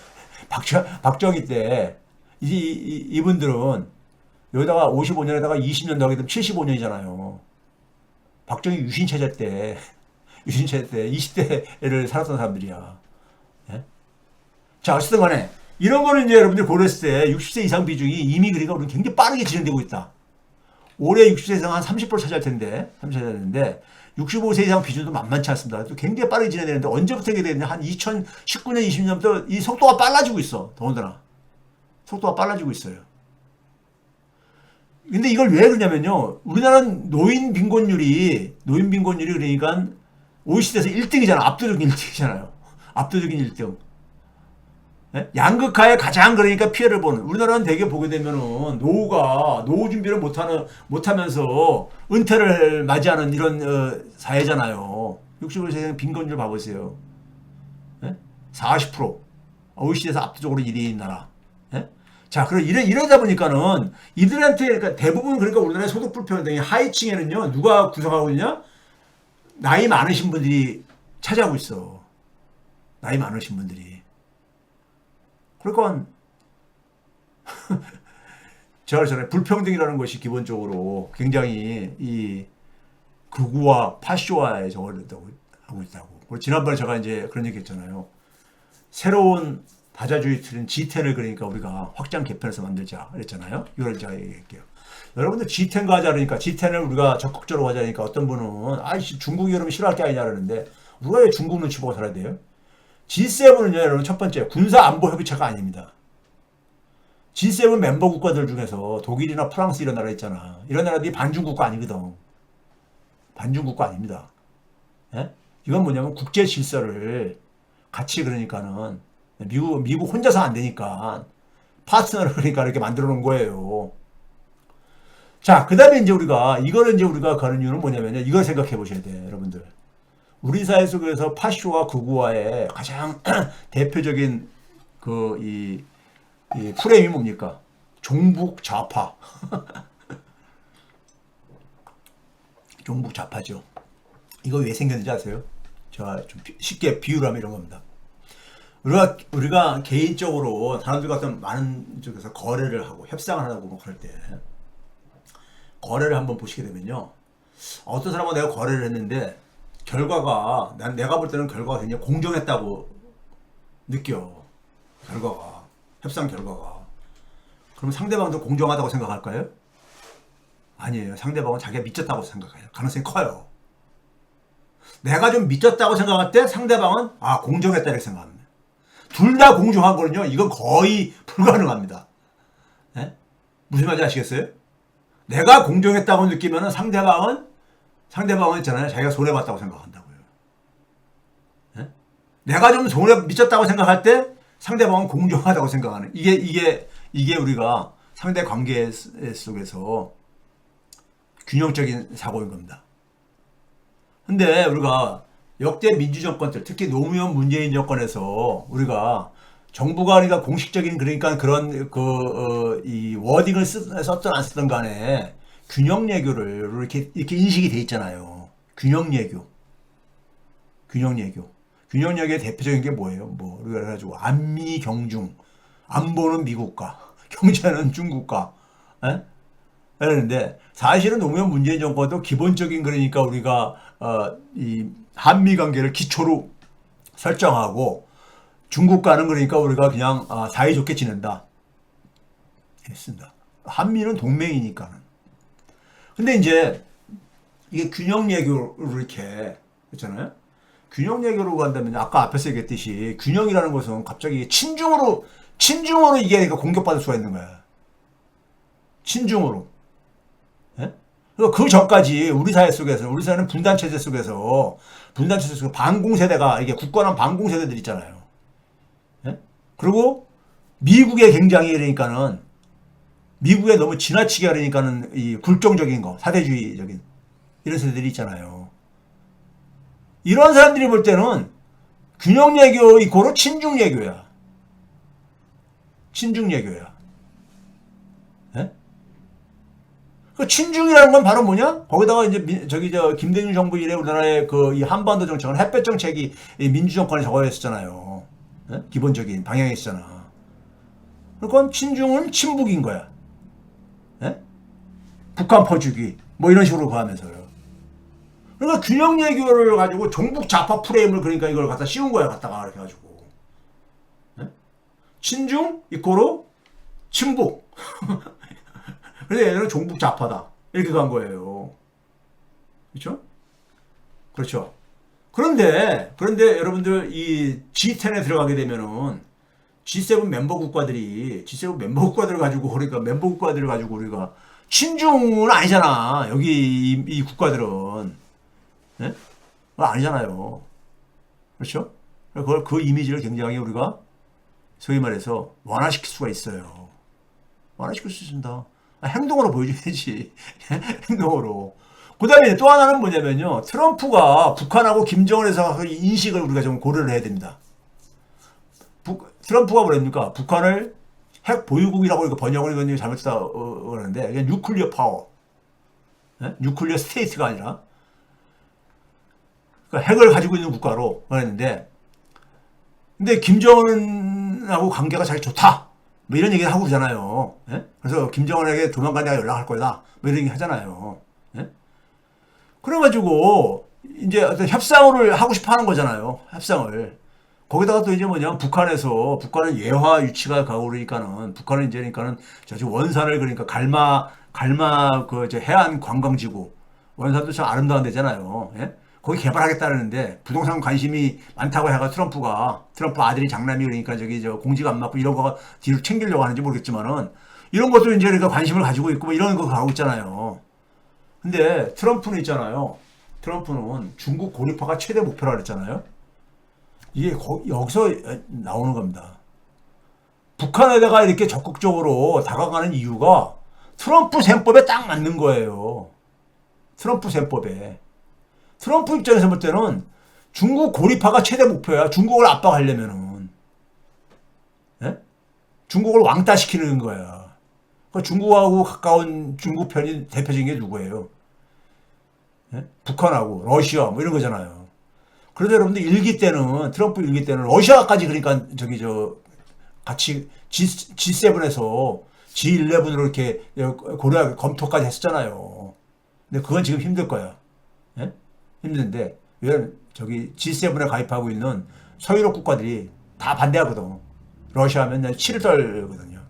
박정희 때, 이분들은 여기다가 55년에다가 20년 더하게 되면 75년이잖아요. 박정희 유신체제 때 20대를 살았던 사람들이야. 예? 자, 어쨌든 간에, 이런 거는 이제 여러분들 고려했을 때 60세 이상 비중이 이미 그러니까 우리는 굉장히 빠르게 진행되고 있다. 올해 60세 이상 한 30% 차지할 텐데, 30% 차지하는데, 65세 이상 비중도 만만치 않습니다. 또 굉장히 빠르게 진행되는데, 언제부터 이게 되느냐? 한 2019년, 20년부터 이 속도가 빨라지고 있어. 더군다나. 속도가 빨라지고 있어요. 근데 이걸 왜 그러냐면요. 우리나라는 노인 빈곤율이 그러니까 OECD에서 1등이잖아. 압도적인 1등이잖아요. 압도적인 1등. 예? 양극화에 가장 그러니까 피해를 보는, 우리나라는 대개 보게 되면은 노후 준비를 못하면서 은퇴를 맞이하는 이런 사회잖아요. 65세 빈곤율 봐보세요. 예? 40%. OECD에서 압도적으로 1위인 나라. 예? 자, 그럼 이러다 보니까는 이들한테, 그러니까 대부분 그러니까 우리나라의 소득 불평등이 하위층에는요, 누가 구성하고 있냐? 나이 많으신 분들이 차지하고 있어. 나이 많으신 분들이. 그러니까 제가 전에 불평등이라는 것이 기본적으로 굉장히 이 극우와 파쇼화에 저걸 하고 있다고. 그리고 지난번에 제가 이제 그런 얘기 했잖아요. 새로운 다자주의 틀인 G10을 그러니까 우리가 확장 개편해서 만들자 그랬잖아요. 이걸 제가 얘기할게요. 여러분들 G10 가자 그러니까 G10을 우리가 적극적으로 가자니까 어떤 분은 아이씨 중국이 그러면 싫어할 게 아니냐 그러는데 우리가 왜 중국 눈치 보고 살아야 돼요? G7은요, 여러분, 첫 번째, 군사안보협의체가 아닙니다. G7 멤버 국가들 중에서 독일이나 프랑스 이런 나라 있잖아. 이런 나라들이 반중국가 아니거든. 반중국가 아닙니다. 예? 이건 뭐냐면 국제 질서를 같이 그러니까는 미국 혼자서 안 되니까 파트너를 그러니까 이렇게 만들어 놓은 거예요. 자, 그 다음에 이제 이거를 이제 우리가 가는 이유는 뭐냐면요. 이걸 생각해 보셔야 돼, 여러분들. 우리 사회 속에서 파쇼와 극우화의 가장 대표적인 이 프레임이 뭡니까? 종북 좌파. 종북 좌파죠. 이거 왜 생겼는지 아세요? 제가 좀 쉽게 비유를 하면 이런 겁니다. 우리가 개인적으로 사람들과 어떤 많은 쪽에서 거래를 하고 협상을 하고 뭐 그럴 때 거래를 한번 보시게 되면요. 어떤 사람과 내가 거래를 했는데 결과가 내가 볼 때는 결과가 굉장히 공정했다고 느껴. 결과가 협상 결과가. 그럼 상대방도 공정하다고 생각할까요? 아니에요. 상대방은 자기가 미쳤다고 생각해요. 가능성이 커요. 내가 좀 미쳤다고 생각할 때 상대방은 공정했다 이렇게 생각합니다. 둘 다 공정한 거는요. 이건 거의 불가능합니다. 네? 무슨 말인지 아시겠어요? 내가 공정했다고 느끼면 상대방은 있잖아요. 자기가 손해봤다고 생각한다고요. 네? 내가 좀 미쳤다고 생각할 때 상대방은 공정하다고 생각하는 이게 우리가 상대 관계 속에서 균형적인 사고인 겁니다. 근데 우리가 역대 민주정권들, 특히 노무현 문재인 정권에서 우리가 정부가 그러니까 공식적인 그러니까 그런 이 워딩을 썼든 안 썼든 간에 균형외교를 이렇게 인식이 돼 있잖아요. 균형외교의 대표적인 게 뭐예요? 뭐 우리가 그래가지고 안미 경중, 안보는 미국과 경제는 중국과, 그런데 사실은 노무현 문재인 정권도 기본적인 그러니까 우리가 이 한미 관계를 기초로 설정하고 중국과는 그러니까 우리가 그냥 사이좋게 지낸다 했습니다. 한미는 동맹이니까는. 근데 이제 이게 균형외교로 이렇게 했잖아요. 균형외교로 간다면 아까 앞에서 얘기했듯이 균형이라는 것은 갑자기 친중으로 이게 그러니까 공격받을 수가 있는 거야. 친중으로. 그 전까지 우리 사회는 분단체제 속에서 반공세대가, 이게 굳건한 반공세대들 있잖아요. 예? 그리고 미국의 굉장히 그러니까는, 미국에 너무 지나치게 그러니까는 이 굴종적인 거, 사대주의적인 이런 세대들이 있잖아요. 이런 사람들이 볼 때는 균형외교 이코로 친중외교야. 그 친중이라는 건 바로 뭐냐? 거기다가 이제 김대중 정부 이래 우리나라의 이 한반도 정책은 햇볕 정책이 민주정권에 적어졌었잖아요. 네? 기본적인 방향이 있잖아. 그러니까 친중은 친북인 거야. 네? 북한 퍼주기 뭐 이런 식으로 가면서요. 그러니까 균형외교를 가지고 종북 좌파 프레임을 그러니까 이걸 갖다 씌운 거야. 갖다가 이렇게 가지고. 네? 친중 이코로 친북. 그래서 얘네는 종북 좌파다. 이렇게 간 거예요. 그렇죠? 그렇죠. 그런데 여러분들 이 G10에 들어가게 되면은 G7 멤버 국가들을 가지고 우리가 친중은 아니잖아. 여기 이 국가들은. 네? 아니잖아요. 그렇죠? 그 이미지를 굉장히 우리가 소위 말해서 완화시킬 수가 있어요. 완화시킬 수 있습니다. 행동으로 보여줘야지. 행동으로. 그 다음에 또 하나는 뭐냐면요. 트럼프가 북한하고 김정은에서 인식을 우리가 좀 고려를 해야 됩니다. 트럼프가 뭐랍니까? 북한을 핵 보유국이라고 이거 번역을 잘못했다 그러는데, 이게 뉴클리어 파워. 네? 뉴클리어 스테이트가 아니라, 그러니까 핵을 가지고 있는 국가로 그랬는데, 근데 김정은하고 관계가 잘 좋다. 뭐 이런 얘기를 하고 그러잖아요. 예? 그래서 김정은에게 조만간 내가 연락할 거다. 뭐 이런 얘기 하잖아요. 예? 그래가지고 이제 어떤 협상을 하고 싶어 하는 거잖아요. 협상을. 거기다가 또 이제 뭐냐면 북한은 예화 유치가 가고 그러니까는 북한은 이제 그러니까는 저기 원산을 그러니까 갈마 해안 관광지구 원산도 참 아름다운 데잖아요. 예? 거기 개발하겠다는데 부동산 관심이 많다고 해가 트럼프 아들이 장남이 그러니까 공직 안 맞고 이런 거 뒤로 챙기려고 하는지 모르겠지만은 이런 것도 이제 그러니까 관심을 가지고 있고 뭐 이런 거 가고 있잖아요. 근데 트럼프는 중국 고립화가 최대 목표라 그랬잖아요. 이게 여기서 나오는 겁니다. 북한에다가 이렇게 적극적으로 다가가는 이유가 트럼프 셈법에 딱 맞는 거예요. 트럼프 셈법에. 트럼프 입장에서 볼 때는 중국 고립화가 최대 목표야. 중국을 압박하려면은. 예? 중국을 왕따시키는 거야. 그 중국하고 가까운 중국 편이 대표적인 게 누구예요? 예? 북한하고 러시아 뭐 이런 거잖아요. 그래서 여러분들 트럼프 일기 때는 러시아까지 그러니까 같이 G7에서 G11으로 이렇게 검토까지 했었잖아요. 근데 그건 지금 힘들 거야. 예? 힘든데 왜 저기 G7에 가입하고 있는 서유럽 국가들이 다 반대하거든. 러시아하면 치를 떨거든요.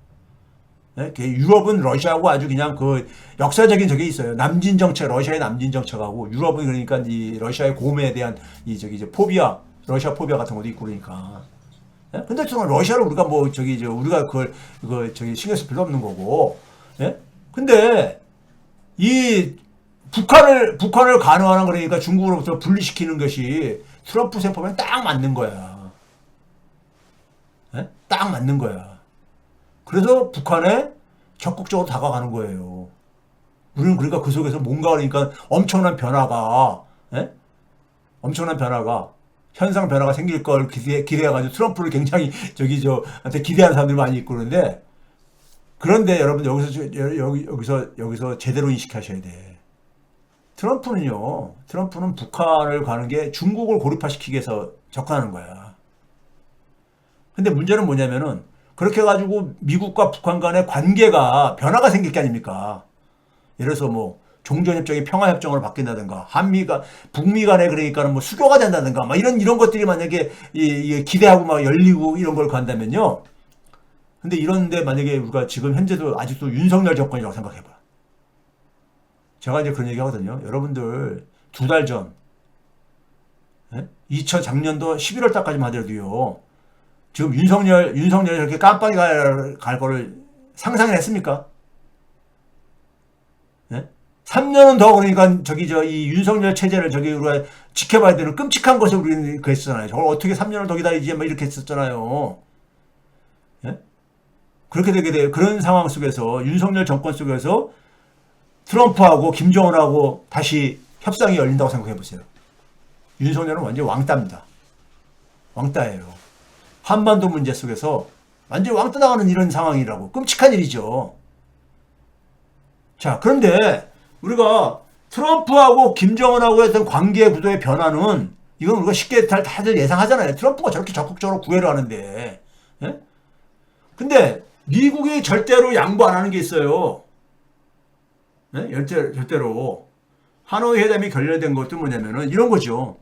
예? 유럽은 러시아하고 아주 그냥 그 역사적인 적이 있어요. 남진 정책, 러시아의 남진 정책하고 유럽은 그러니까 이 러시아의 고매에 대한 이 저기 이제 포비아, 러시아 포비아 같은 것도 있고 그러니까. 예? 근데 또 러시아를 우리가 뭐 저기 우리가 그걸 저기 신경 쓸 필요 없는 거고. 예? 근데 이 북한을 가능한 그러니까 중국으로부터 분리시키는 것이 트럼프 세법에 딱 맞는 거야. 예? 딱 맞는 거야. 그래서 북한에 적극적으로 다가가는 거예요. 우리는 그러니까 그 속에서 뭔가 그러니까 엄청난 변화가, 예? 엄청난 변화가, 현상 변화가 생길 걸 기대해가지고 트럼프를 굉장히 한테 기대하는 사람들이 많이 있고 그런데 여러분 여기서 제대로 인식하셔야 돼. 트럼프는 북한을 가는 게 중국을 고립화시키기 위해서 접근하는 거야. 근데 문제는 뭐냐면은 그렇게 해가지고 미국과 북한 간의 관계가 변화가 생길 게 아닙니까? 예를 들어서 뭐 종전협정이 평화협정으로 바뀐다든가 북미 간에 그러니까는 뭐 수교가 된다든가 막 이런 것들이 만약에 기대하고 막 열리고 이런 걸 간다면요. 근데 이런데 만약에 우리가 지금 현재도 아직도 윤석열 정권이라고 생각해봐. 제가 이제 그런 얘기 하거든요. 여러분들 2달 전, 예? 작년도 11월 달까지만 하더라도요. 지금 윤석열이 이렇게 깜빡이 갈 거를 상상을 했습니까? 예? 3년은 더 그러니까 이 윤석열 체제를 우리가 지켜봐야 되는 끔찍한 것을 우리는 그랬잖아요. 저걸 어떻게 3년을 더 기다리지? 막 이렇게 했었잖아요. 예? 그렇게 되게 돼요. 그런 상황 속에서 윤석열 정권 속에서 트럼프하고 김정은하고 다시 협상이 열린다고 생각해 보세요. 윤석열은 완전 왕따입니다. 왕따예요. 한반도 문제 속에서 완전 왕따 나가는 이런 상황이라고. 끔찍한 일이죠. 자, 그런데 우리가 트럼프하고 김정은하고 했던 관계 구도의 변화는 이건 우리가 쉽게 다들 예상하잖아요. 트럼프가 저렇게 적극적으로 구애를 하는데. 예? 근데 미국이 절대로 양보 안 하는 게 있어요. 네? 절대로. 하노이 회담이 결렬된 것도 뭐냐면은 이런 거죠.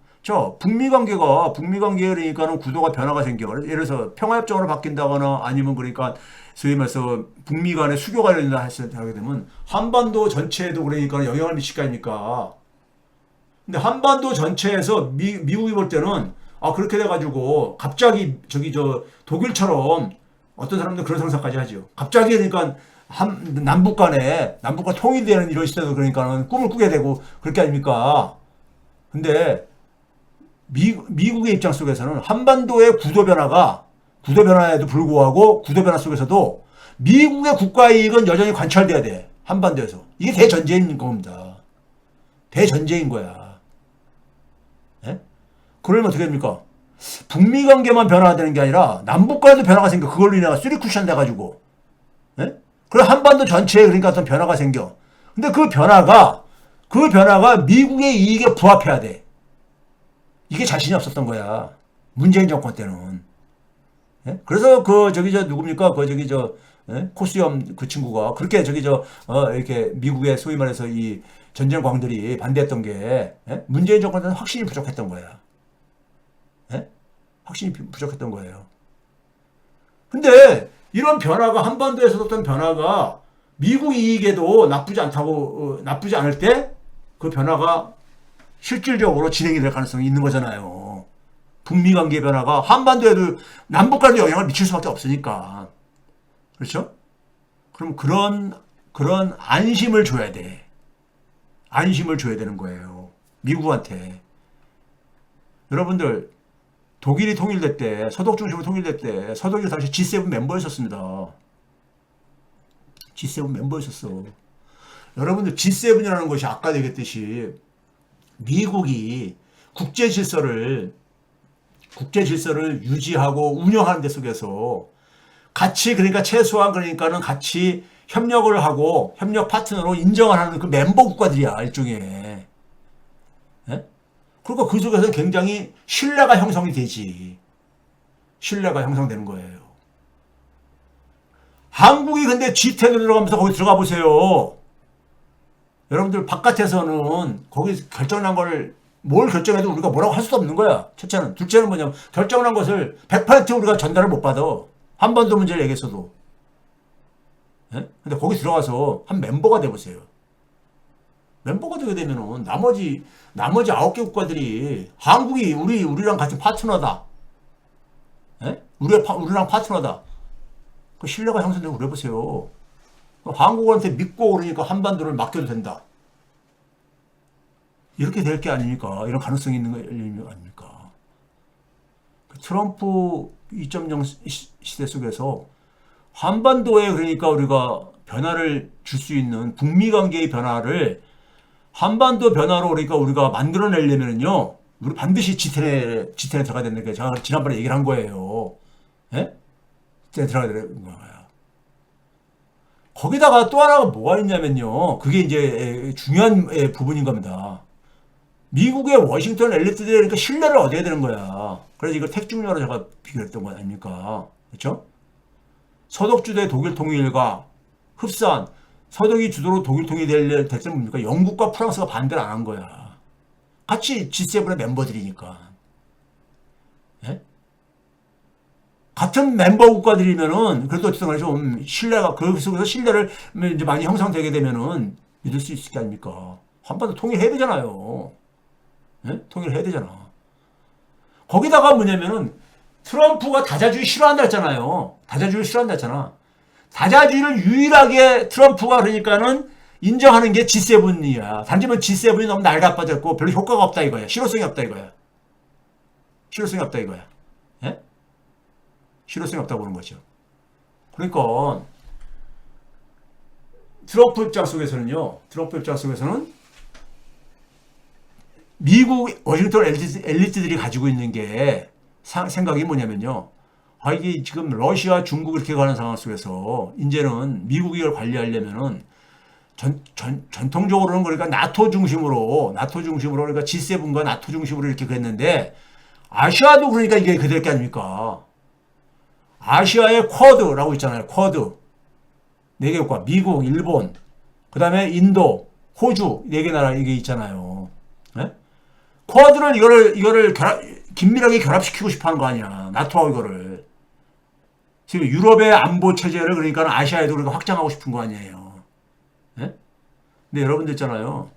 북미 관계가 그러니까는 구도가 변화가 생겨. 예를 들어서 평화협정으로 바뀐다거나 아니면 그러니까 소위 말해서 북미 간의 수교가 열린다 하게 되면 한반도 전체에도 그러니까 영향을 미칠 거 아닙니까? 근데 한반도 전체에서 미국이 볼 때는 그렇게 돼가지고 갑자기 독일처럼 어떤 사람들은 그런 상상까지 하죠. 갑자기 그러니까 남북 간 통일되는 이런 시대도 그러니까는 꿈을 꾸게 되고 그렇게 아닙니까? 근데 미국의 입장 속에서는 한반도의 구도 변화에도 불구하고 구도 변화 속에서도 미국의 국가 이익은 여전히 관철돼야 돼. 한반도에서. 이게 대전제인 겁니다. 대전제인 거야. 예? 그러면 어떻게 됩니까? 북미 관계만 변화되는 게 아니라 남북 간에도 변화가 생겨. 그걸로 인해 쓰리 쿠션 돼가지고. 예? 그래 한반도 전체에 그러니까 어떤 변화가 생겨. 근데 그 변화가 미국의 이익에 부합해야 돼. 이게 자신이 없었던 거야. 문재인 정권 때는. 예? 그래서 누굽니까? 예? 코스염 그 친구가 그렇게 이렇게 미국의 소위 말해서 이 전쟁광들이 반대했던 게, 예? 문재인 정권 때는 확신이 부족했던 거야. 예? 확신이 부족했던 거예요. 근데 이런 변화가 한반도에서 어떤 변화가 미국 이익에도 나쁘지 않을 때 그 변화가 실질적으로 진행이 될 가능성이 있는 거잖아요. 북미 관계 변화가 한반도에도 남북 간에 영향을 미칠 수밖에 없으니까. 그렇죠? 그럼 그런 안심을 줘야 돼. 안심을 줘야 되는 거예요. 미국한테. 여러분들 독일이 통일될 때, 서독 중심으로 통일될 때 서독이 당시 G7 멤버였었습니다. G7 멤버였었어. 여러분들 G7이라는 것이 아까 얘기했듯이 미국이 국제 질서를 유지하고 운영하는 데 속에서 같이 그러니까 최소한 그러니까는 같이 협력을 하고 협력 파트너로 인정을 하는 그 멤버 국가들이야 일종의. 예? 그러니까 그 속에서 굉장히 신뢰가 형성이 되지. 신뢰가 형성되는 거예요. 한국이 근데 G10으로 들어가면서 거기 들어가 보세요. 여러분들 바깥에서는 거기 결정난 걸 뭘 결정해도 우리가 뭐라고 할 수도 없는 거야. 첫째는. 둘째는 뭐냐면 결정난 것을 100% 우리가 전달을 못 받아. 한 번도 문제를 얘기했어도. 예? 근데 거기 들어가서 한 멤버가 돼보세요. 멤버가 되게 되면은 나머지 9개 국가들이 한국이 우리랑 같은 파트너다. 예? 우리랑 파트너다. 그 신뢰가 형성되고 그래보세요. 한국한테 믿고 그러니까 한반도를 맡겨도 된다. 이렇게 될 게 아닙니까? 이런 가능성이 있는 거 아닙니까? 트럼프 2.0 시대 속에서 한반도에 그러니까 우리가 변화를 줄 수 있는 북미 관계의 변화를 한반도 변화로 그러니까 우리가 만들어내려면요, 우리 반드시 G10에 들어가야 된다는 게 제가 지난번에 얘기를 한 거예요. 예? G10에 들어가야 되는 거야. 거기다가 또 하나가 뭐가 있냐면요, 그게 이제 중요한 부분인 겁니다. 미국의 워싱턴 엘리트들이 그러니까 신뢰를 얻어야 되는 거야. 그래서 이걸 택중료로 제가 비교했던 거 아닙니까? 그렇죠? 서독주도의 독일 통일과 흡사한 서독이 주도로 독일 통일이 됐으면 뭡니까? 영국과 프랑스가 반대를 안 한 거야. 같이 G7의 멤버들이니까. 예? 같은 멤버 국가들이면은 그래도 어쨌든 좀 신뢰가 그 속에서 신뢰를 이제 많이 형성되게 되면은 믿을 수 있을 게 아닙니까? 한반도 통일해야 되잖아요. 예? 통일해야 되잖아. 거기다가 뭐냐면은 트럼프가 다자주의 싫어한다 했잖아요. 다자주의를 싫어한다 했잖아. 다자주의를 유일하게 트럼프가 그러니까는 인정하는 게 G7이야. 단지면 G7이 너무 낡아빠졌고 별로 효과가 없다 이거야. 실효성이 없다 이거야. 실효성이 없다 이거야. 예? 실효성이 없다고 보는 거죠. 그러니까 트럼프 입장 속에서는 미국 워싱턴 엘리트들이 가지고 있는 게 생각이 뭐냐면요. 아, 이게 지금 러시아, 중국 이렇게 가는 상황 속에서 이제는 미국이 이걸 관리하려면은 전통적으로는 그러니까 나토 중심으로 그러니까 G7과 나토 중심으로 이렇게 그랬는데 아시아도 그러니까 이게 그될 게 아닙니까? 아시아의 쿼드라고 있잖아요. 쿼드. 4개 국가. 미국, 일본, 그 다음에 인도, 호주 4개 나라 이게 있잖아요. 네? 쿼드를 이거를 긴밀하게 결합시키고 싶어 하는 거 아니야. 나토하고 이거를. 지금 유럽의 안보 체제를 그러니까 아시아에도 우리가 확장하고 싶은 거 아니에요. 네? 근데 여러분들 있잖아요.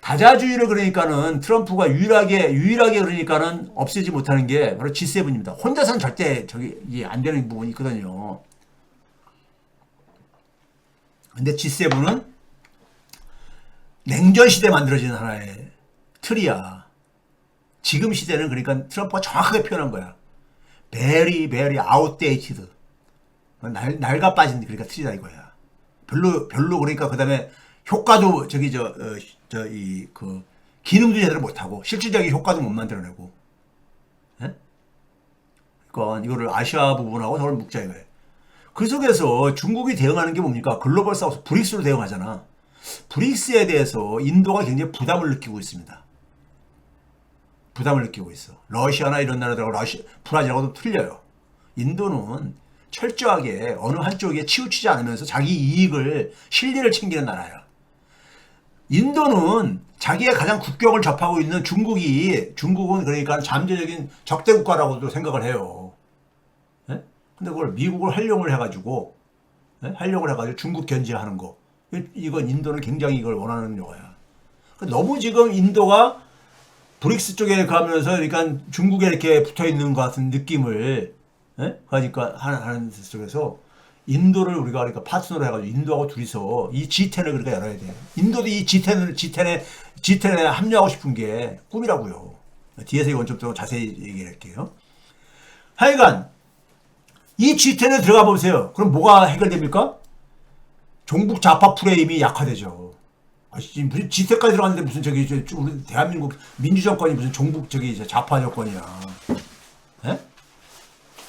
다자주의를 그러니까는 트럼프가 유일하게 그러니까는 없애지 못하는 게 바로 G7입니다. 혼자서는 절대 이게 안 되는 부분이 있거든요. 근데 G7은 냉전 시대에 만들어진 하나의 틀이야. 지금 시대는 그러니까 트럼프가 정확하게 표현한 거야. very, very outdated. 낡아 빠진 그러니까 틀이다 이거야. 별로 그러니까 그 다음에 효과도 기능도 제대로 못하고 실질적인 효과도 못 만들어내고. 예? 그러니까 이거를 아시아 부분하고 저걸 묶자 이거예요. 그 속에서 중국이 대응하는 게 뭡니까? 글로벌 사우스 브릭스로 대응하잖아. 브릭스에 대해서 인도가 굉장히 부담을 느끼고 있습니다. 부담을 느끼고 있어. 러시아나 이런 나라들하고 브라질하고도 틀려요. 인도는 철저하게 어느 한쪽에 치우치지 않으면서 자기 이익을 실리를 챙기는 나라야. 인도는 자기의 가장 국경을 접하고 있는 중국은 그러니까 잠재적인 적대 국가라고도 생각을 해요. 예? 근데 그걸 미국을 활용을 해가지고 중국 견제하는 거. 이건 인도는 굉장히 이걸 원하는 거야. 너무 지금 인도가 브릭스 쪽에 가면서 그러니까 중국에 이렇게 붙어 있는 것 같은 느낌을 그러니까 하는 속에서 인도를 우리가 그러니까 파트너로 해가지고 인도하고 둘이서 이 G10을 그러니까 열어야 돼. 인도도 이 G10에 합류하고 싶은 게 꿈이라고요. 뒤에서 이건 좀 더 자세히 얘기할게요. 하여간 이 G10에 들어가 보세요. 그럼 뭐가 해결됩니까? 종북 좌파 프레임이 약화되죠. 무슨 G10까지 들어갔는데 무슨 우리 대한민국 민주정권이 무슨 종북 좌파 정권이야. 예?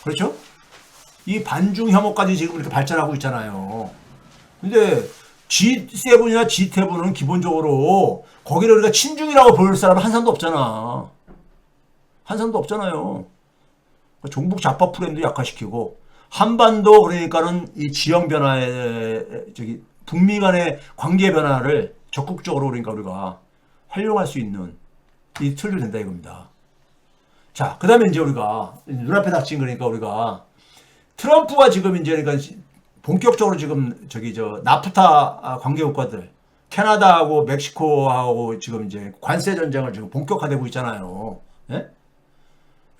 그렇죠? 이 반중 혐오까지 지금 이렇게 발전하고 있잖아요. 근데 G7이나 G10은 기본적으로 거기를 우리가 친중이라고 볼 사람은 한 사람도 없잖아. 한 사람도 없잖아요. 종북 좌파 프레임도 약화시키고 한반도 그러니까는 이 지형 변화의 북미 간의 관계 변화를 적극적으로 그러니까 우리가 활용할 수 있는 이 틀도 된다 이겁니다. 자, 그 다음에 이제 우리가 눈앞에 닥친 거니까 우리가 트럼프가 지금 이제 그러니까 본격적으로 지금 나프타 관계국가들 캐나다하고 멕시코하고 지금 이제 관세 전쟁을 지금 본격화되고 있잖아요. 예?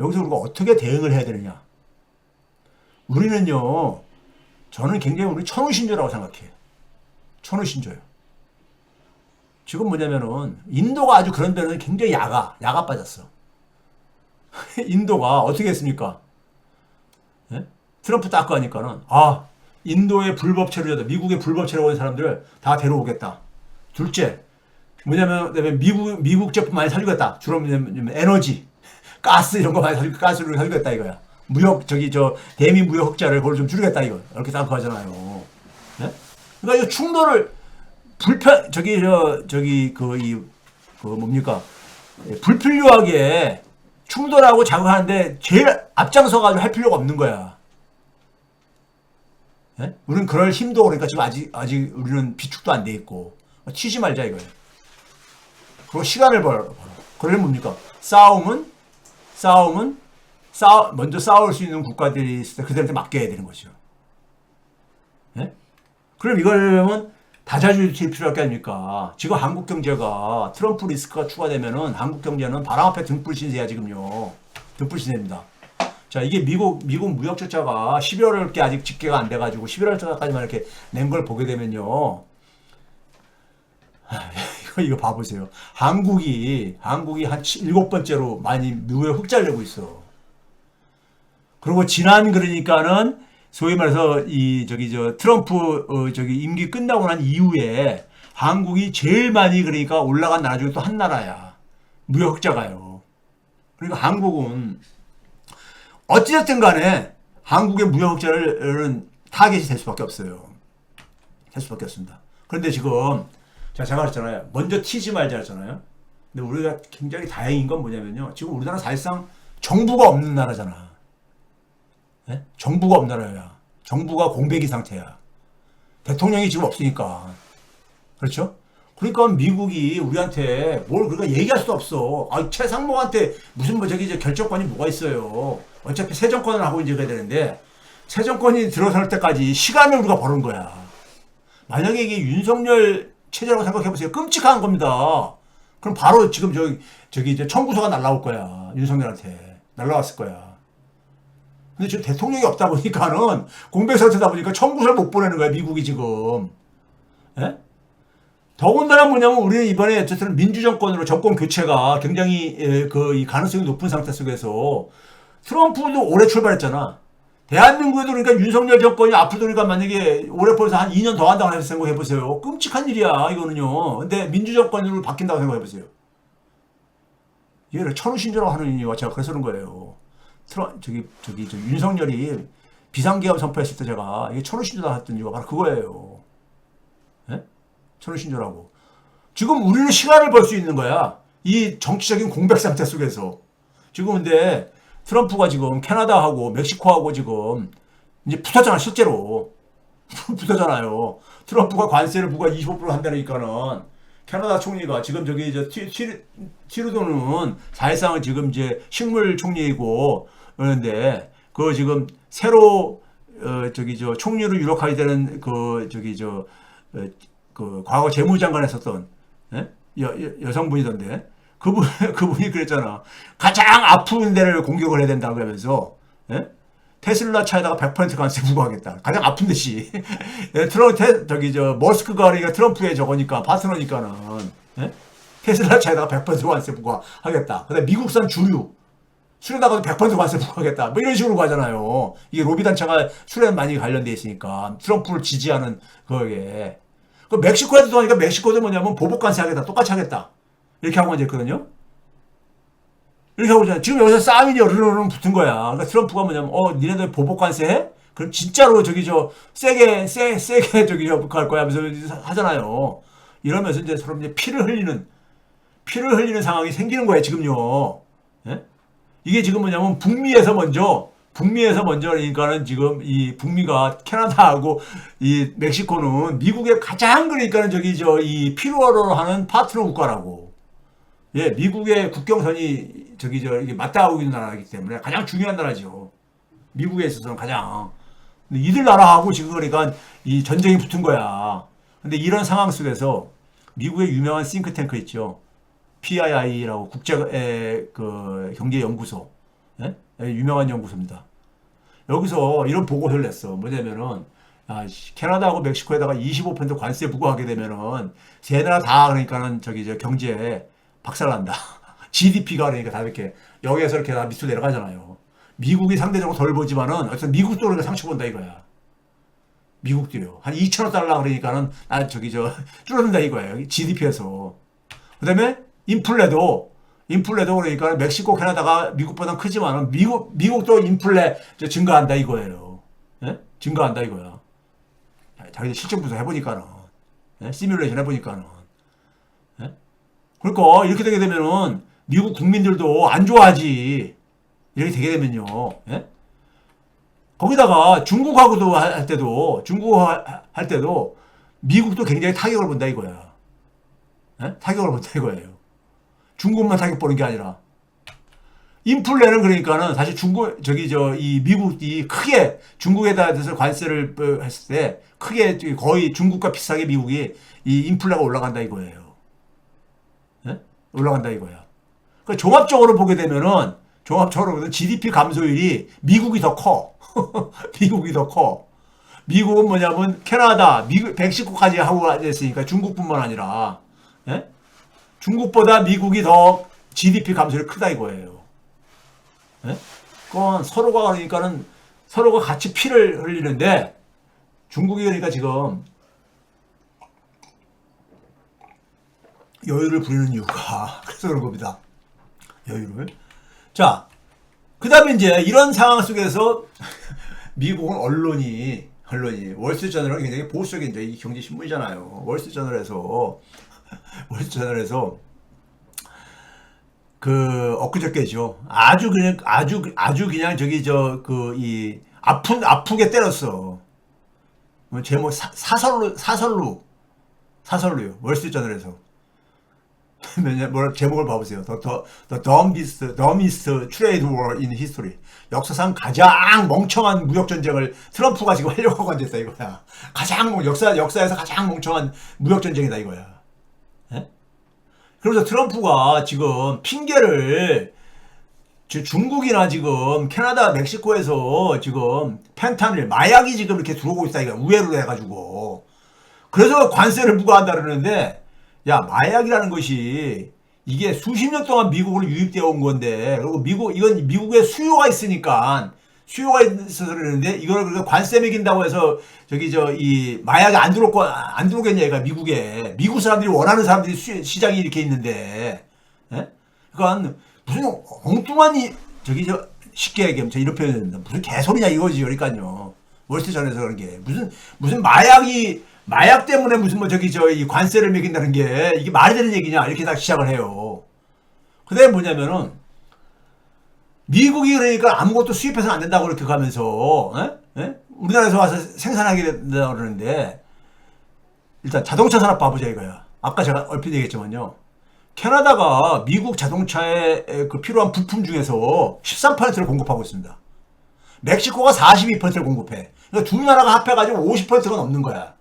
여기서 우리가 어떻게 대응을 해야 되느냐? 우리는요, 저는 굉장히 우리 천우신조라고 생각해요. 천우신조요. 지금 뭐냐면은 인도가 아주 그런 데는 굉장히 야가 빠졌어. 인도가 어떻게 했습니까? 예? 트럼프 딱 가니까는 인도의 불법 체류자들, 미국의 불법 체류자 온 사람들을 다 데려오겠다. 둘째, 뭐냐면 미국 제품 많이 사주겠다. 주로 에너지, 가스 이런 거 많이 가스를 사주겠다 이거야. 대미 무역 흑자를 그걸 좀 줄이겠다 이거. 이렇게 생각하잖아요. 네? 그러니까 이 충돌을 불필요하게 충돌하고 자극하는데 제일 앞장서가지고 할 필요가 없는 거야. 예? 우리는 그럴 힘도 그러니까 지금 아직 우리는 비축도 안 돼 있고 튀지 말자 이거예요. 그리고 시간을 벌어. 그러면 뭡니까? 먼저 싸울 수 있는 국가들이 있을 때 그들한테 맡겨야 되는 거죠. 예? 그럼 이걸 다자주의 필요할 게 아닙니까? 지금 한국 경제가 트럼프 리스크가 추가되면은 한국 경제는 바람 앞에 등불 신세야 지금요. 등불 신세입니다. 자, 이게 미국 무역 적자가 11월께 아직 집계가 안 돼가지고 11월 달까지만 이렇게 낸 걸 보게 되면요. 이거 봐보세요. 한국이 한 7번째로 많이 무역 흑자를 내고 있어. 그리고 그러니까는 소위 말해서 트럼프 임기 끝나고 난 이후에 한국이 제일 많이 그러니까 올라간 나라 중에 또 한 나라야. 무역 흑자가요. 그러니까 한국은 어찌됐든 간에 한국의 무역 흑자는 타겟이 될 수밖에 없어요. 될 수밖에 없습니다. 그런데 지금 제가 그랬잖아요. 먼저 튀지 말자 했잖아요. 근데 우리가 굉장히 다행인 건 뭐냐면요. 지금 우리나라 사실상 정부가 없는 나라잖아. 네? 정부가 없는 나라야. 정부가 공백이 상태야. 대통령이 지금 없으니까. 그렇죠? 그러니까 미국이 우리한테 뭘 그러니까 얘기할 수 없어. 최상목한테 무슨 결정권이 뭐가 있어요. 어차피 새 정권을 하고 이제 그래야 되는데 새 정권이 들어설 때까지 시간을 우리가 버는 거야. 만약에 이게 윤석열 체제라고 생각해보세요. 끔찍한 겁니다. 그럼 바로 지금 청구서가 날라올 거야. 윤석열한테. 날라왔을 거야. 근데 지금 대통령이 없다 보니까는 공백 상태다 보니까 청구서를 못 보내는 거야. 미국이 지금. 예? 더군다나 뭐냐면 우리는 이번에 어쨌든 민주정권으로 정권 교체가 굉장히 이 가능성이 높은 상태 속에서 트럼프도 올해 출발했잖아. 대한민국에도 그러니까 윤석열 정권이 앞으로 그러니까 만약에 올해 벌써 한 2년 더 한다고 생각해보세요. 끔찍한 일이야 이거는요. 근데 민주정권으로 바뀐다고 생각해보세요. 이게 천우신조라고 하는 이유가 제가 그래서 그런 거예요. 윤석열이 비상계엄 선포했을 때 제가 이게 천우신조다 했던 이유가 바로 그거예요. 예? 천우신조라고. 지금 우리는 시간을 벌 수 있는 거야. 이 정치적인 공백 상태 속에서. 지금 근데 트럼프가 지금 캐나다하고 멕시코하고 지금 이제 붙었잖아, 실제로. 붙었잖아요. 트럼프가 관세를 부과 25% 한다니까는 캐나다 총리가 지금 티르도는 사실상은 지금 이제 식물 총리이고 그런데 그 지금 새로 총리로 유력하게 되는 과거 재무장관 했었던 여성분이던데 그분이 그랬잖아. 가장 아픈 데를 공격을 해야 된다고 하면서 테슬라 차에다가 100% 관세 부과하겠다. 가장 아픈 데시. 머스크가 그러니까 트럼프의 저거니까 파트너니까는 테슬라 차에다가 100% 관세 부과하겠다. 그다음에 미국산 주류 수련다가도 100% 관세 부과하겠다. 뭐 이런 식으로 가잖아요. 이게 로비 단체가 수련 많이 관련돼 있으니까 트럼프를 지지하는 거에. 그 멕시코에도 하니까 멕시코도 뭐냐면 보복 관세 하겠다. 똑같이 하겠다. 이렇게 하고 이제 했거든요. 이렇게 하고 있잖아요. 지금 여기서 싸움이 어르르르 붙은 거야. 그러니까 트럼프가 뭐냐면, 니네들 보복 관세 해? 그럼 진짜로 세게 할 거야 하면서 하잖아요. 이러면서 이제 서로 이제 피를 흘리는 상황이 생기는 거예요, 지금요. 예? 이게 지금 뭐냐면 북미에서 먼저 북미에서 먼저 그러니까는 지금 이 북미가 캐나다하고 이 멕시코는 미국의 가장 그러니까는 저기 저 이 필요로 하는 파트너 국가라고. 예, 미국의 국경선이 저기 저 이게 맞닿아오고 있는 나라이기 때문에 가장 중요한 나라죠. 미국에 있어서는 가장. 근데 이들 나라하고 지금 그러니까 이 전쟁이 붙은 거야. 근데 이런 상황 속에서 미국의 유명한 싱크탱크 있죠. PII라고 국제 그 경제 연구소. 예? 유명한 연구소입니다. 여기서 이런 보고서를 냈어. 뭐냐면은 캐나다하고 멕시코에다가 25% 관세 부과하게 되면은 세 나라 다 그러니까는 저기 저 경제에 박살난다. GDP가 그러니까 다 이렇게 여기에서 이렇게 다 밑으로 내려가잖아요. 미국이 상대적으로 덜 보지만은 어쨌든 미국도 그러니까 상처 본다 이거야. 미국도요. 한 2천억 달러 그러니까는 저기 저 줄어든다 이거예요. GDP에서. 그다음에 인플레도 그러니까 멕시코, 캐나다가 미국보다 크지만은 미국도 인플레 증가한다 이거예요. 예? 증가한다 이거야. 자기들 실적 분석 해보니까는 예? 시뮬레이션 해보니까는 예? 그러니까 이렇게 되게 되면은 미국 국민들도 안 좋아하지. 이렇게 되게 되면요. 예? 거기다가 중국하고도 할 때도 미국도 굉장히 타격을 본다 이거야. 예? 타격을 본다 이거예요. 중국만 타격 보는 게 아니라 인플레는 그러니까는 사실 중국 저기 저 이 미국이 크게 중국에다 대해서 관세를 했을 때 크게 거의 중국과 비슷하게 미국이 이 인플레가 올라간다 이거예요. 예? 올라간다 이거야. 그러니까 종합적으로 보게 되면은 GDP 감소율이 미국이 더 커. 미국이 더 커. 미국은 뭐냐면 캐나다, 멕시코까지 하고 있으니까 중국뿐만 아니라 예? 중국보다 미국이 더 GDP 감소율이 크다 이거예요. 예? 그건 서로가 그러니까는 서로가 같이 피를 흘리는데 중국이 그러니까 지금 여유를 부리는 이유가 그래서 그런 겁니다. 여유를. 자, 그 다음에 이제 이런 상황 속에서 미국은 언론이 월스트리트저널은 굉장히 보수적인 이제 이 경제 신문이잖아요. 월스트리트저널에서 그 엊그저께죠. 아주 그냥 저기 저 그 이 아프게 때렸어. 뭐 제목 사설로요. 월스트리트저널에서 뭐라 제목을 봐보세요. The dumbest trade war in history. 역사상 가장 멍청한 무역 전쟁을 트럼프가 지금 하려고 하고 앉았다 이거야. 역사에서 가장 멍청한 무역 전쟁이다 이거야. 예? 그래서 트럼프가 지금 핑계를 중국이나 지금 캐나다, 멕시코에서 지금 펜타닐 마약이 지금 이렇게 들어오고 있다 이거야. 우회로 해가지고. 그래서 관세를 부과한다 그러는데. 야, 마약이라는 것이 이게 수십 년 동안 미국으로 유입되어 온 건데, 그리고 이건 미국에 수요가 있어서 그러는데, 이걸 그러니까 관세 매긴다고 해서, 이 마약이 안 들어오겠냐, 얘가 미국에. 미국 사람들이 원하는 사람들이 시장이 이렇게 있는데, 예? 그러니까 무슨 엉뚱한 쉽게 얘기하면 이런 표현이 됩니다. 무슨 개소리냐 이거지, 그러니까요. 월스트리트전에서 그런 게. 무슨 마약 때문에 무슨 이 관세를 매긴다는 게 이게 말이 되는 얘기냐 이렇게 딱 시작을 해요. 그다음에 뭐냐면은 미국이 그러니까 아무것도 수입해서는 안 된다고 이렇게 가면서 우리나라에서 와서 생산하게 된다고 그러는데 일단 자동차 산업 봐보자 이거야. 아까 제가 얼핏 얘기했지만요. 캐나다가 미국 자동차에 그 필요한 부품 중에서 13%를 공급하고 있습니다. 멕시코가 42%를 공급해. 그러니까 두 나라가 합해가지고 50%가 넘는 거야.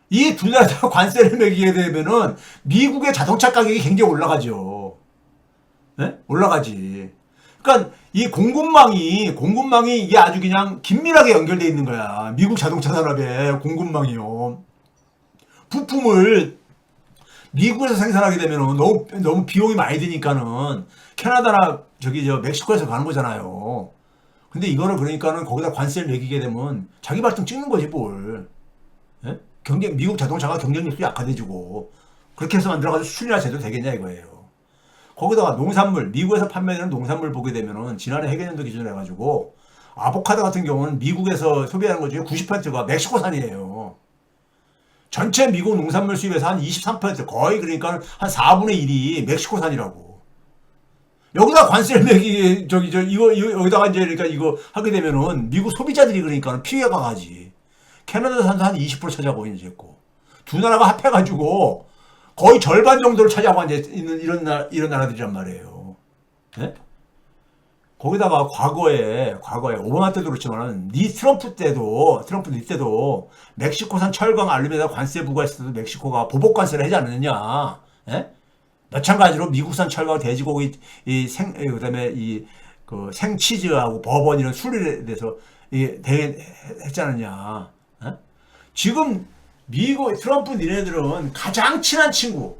이 두 나라 관세를 매기게 되면은 미국의 자동차 가격이 굉장히 올라가죠. 네? 올라가지. 그러니까 이 공급망이 이게 아주 그냥 긴밀하게 연결되어 있는 거야. 미국 자동차 산업의 공급망이요. 부품을 미국에서 생산하게 되면은 너무 비용이 많이 드니까는 캐나다나 멕시코에서 가는 거잖아요. 근데 이거를 그러니까는 거기다 관세를 매기게 되면 자기 발등 찍는 거지 뭘. 예? 미국 자동차가 경쟁력도 약화돼지고 그렇게 해서 만들어가지고 수출이나 제대로 되겠냐 이거예요. 거기다가 농산물, 미국에서 판매되는 농산물 보게 되면은 지난해 해계년도 기준으로 해가지고 아보카도 같은 경우는 미국에서 소비하는 것 중에 90%가 멕시코산이에요. 전체 미국 농산물 수입에서 한 23% 거의 그러니까 한 4분의 1이 멕시코산이라고. 여기다 관세를 매기, 이거, 여기다가 이제, 그러니까 이거 하게 되면은, 미국 소비자들이 그러니까 피해가 가지. 캐나다 산도 한 20% 차지하고 이제 있고. 두 나라가 합해가지고, 거의 절반 정도를 차지하고 있는 이런 나라들이란 말이에요. 네? 거기다가 과거에 오바마 때도 그렇지만은 트럼프 때도 멕시코산 철강 알루미늄 관세 부과했을 때도 멕시코가 보복 관세를 하지 않느냐. 예? 마찬가지로 미국산 철강 돼지고기 그다음에 그 생치즈하고 버번 이런 술에 대해서 했지 않느냐. 예? 지금 트럼프 니네들은 가장 친한 친구.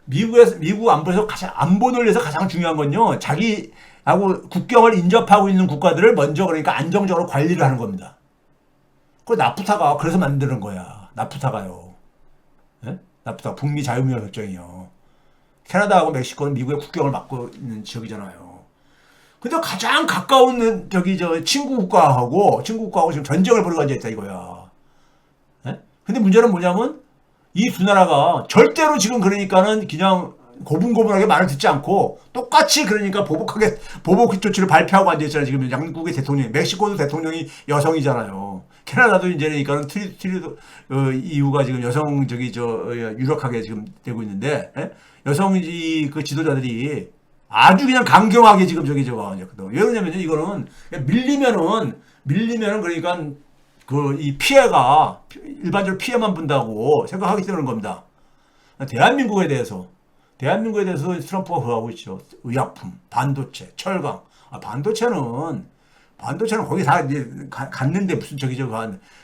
미국 안보에서 안보를 위해서 가장 중요한 건요. 자기하고 국경을 인접하고 있는 국가들을 먼저 그러니까 안정적으로 관리를 하는 겁니다. 그 나프타가 그래서 만드는 거야. 나프타가요. 예? 나프타 북미 자유무역 협정이요. 캐나다하고 멕시코는 미국의 국경을 막고 있는 지역이잖아요. 근데 가장 가까운 친구 국가하고 지금 전쟁을 벌이고 앉아 있다 이거야. 예? 근데 문제는 뭐냐면 이 두 나라가 절대로 지금 그러니까는 그냥 고분고분하게 말을 듣지 않고 똑같이 그러니까 보복 조치를 발표하고 앉아있잖아요. 지금 양국의 대통령이, 멕시코도 대통령이 여성이잖아요. 캐나다도 이제 그러니까는 EU가 지금 여성 유력하게 지금 되고 있는데, 예? 여성 그 지도자들이 아주 그냥 강경하게 지금 앉았거든. 왜 그러냐면요. 이거는 밀리면은 그러니까 이 피해가 일반적으로 피해만 분다고 생각하기 때문에 겁니다. 대한민국에 대해서 트럼프가 그러고 있죠. 의약품, 반도체, 철강. 반도체는 거기 다 이제 갔는데 무슨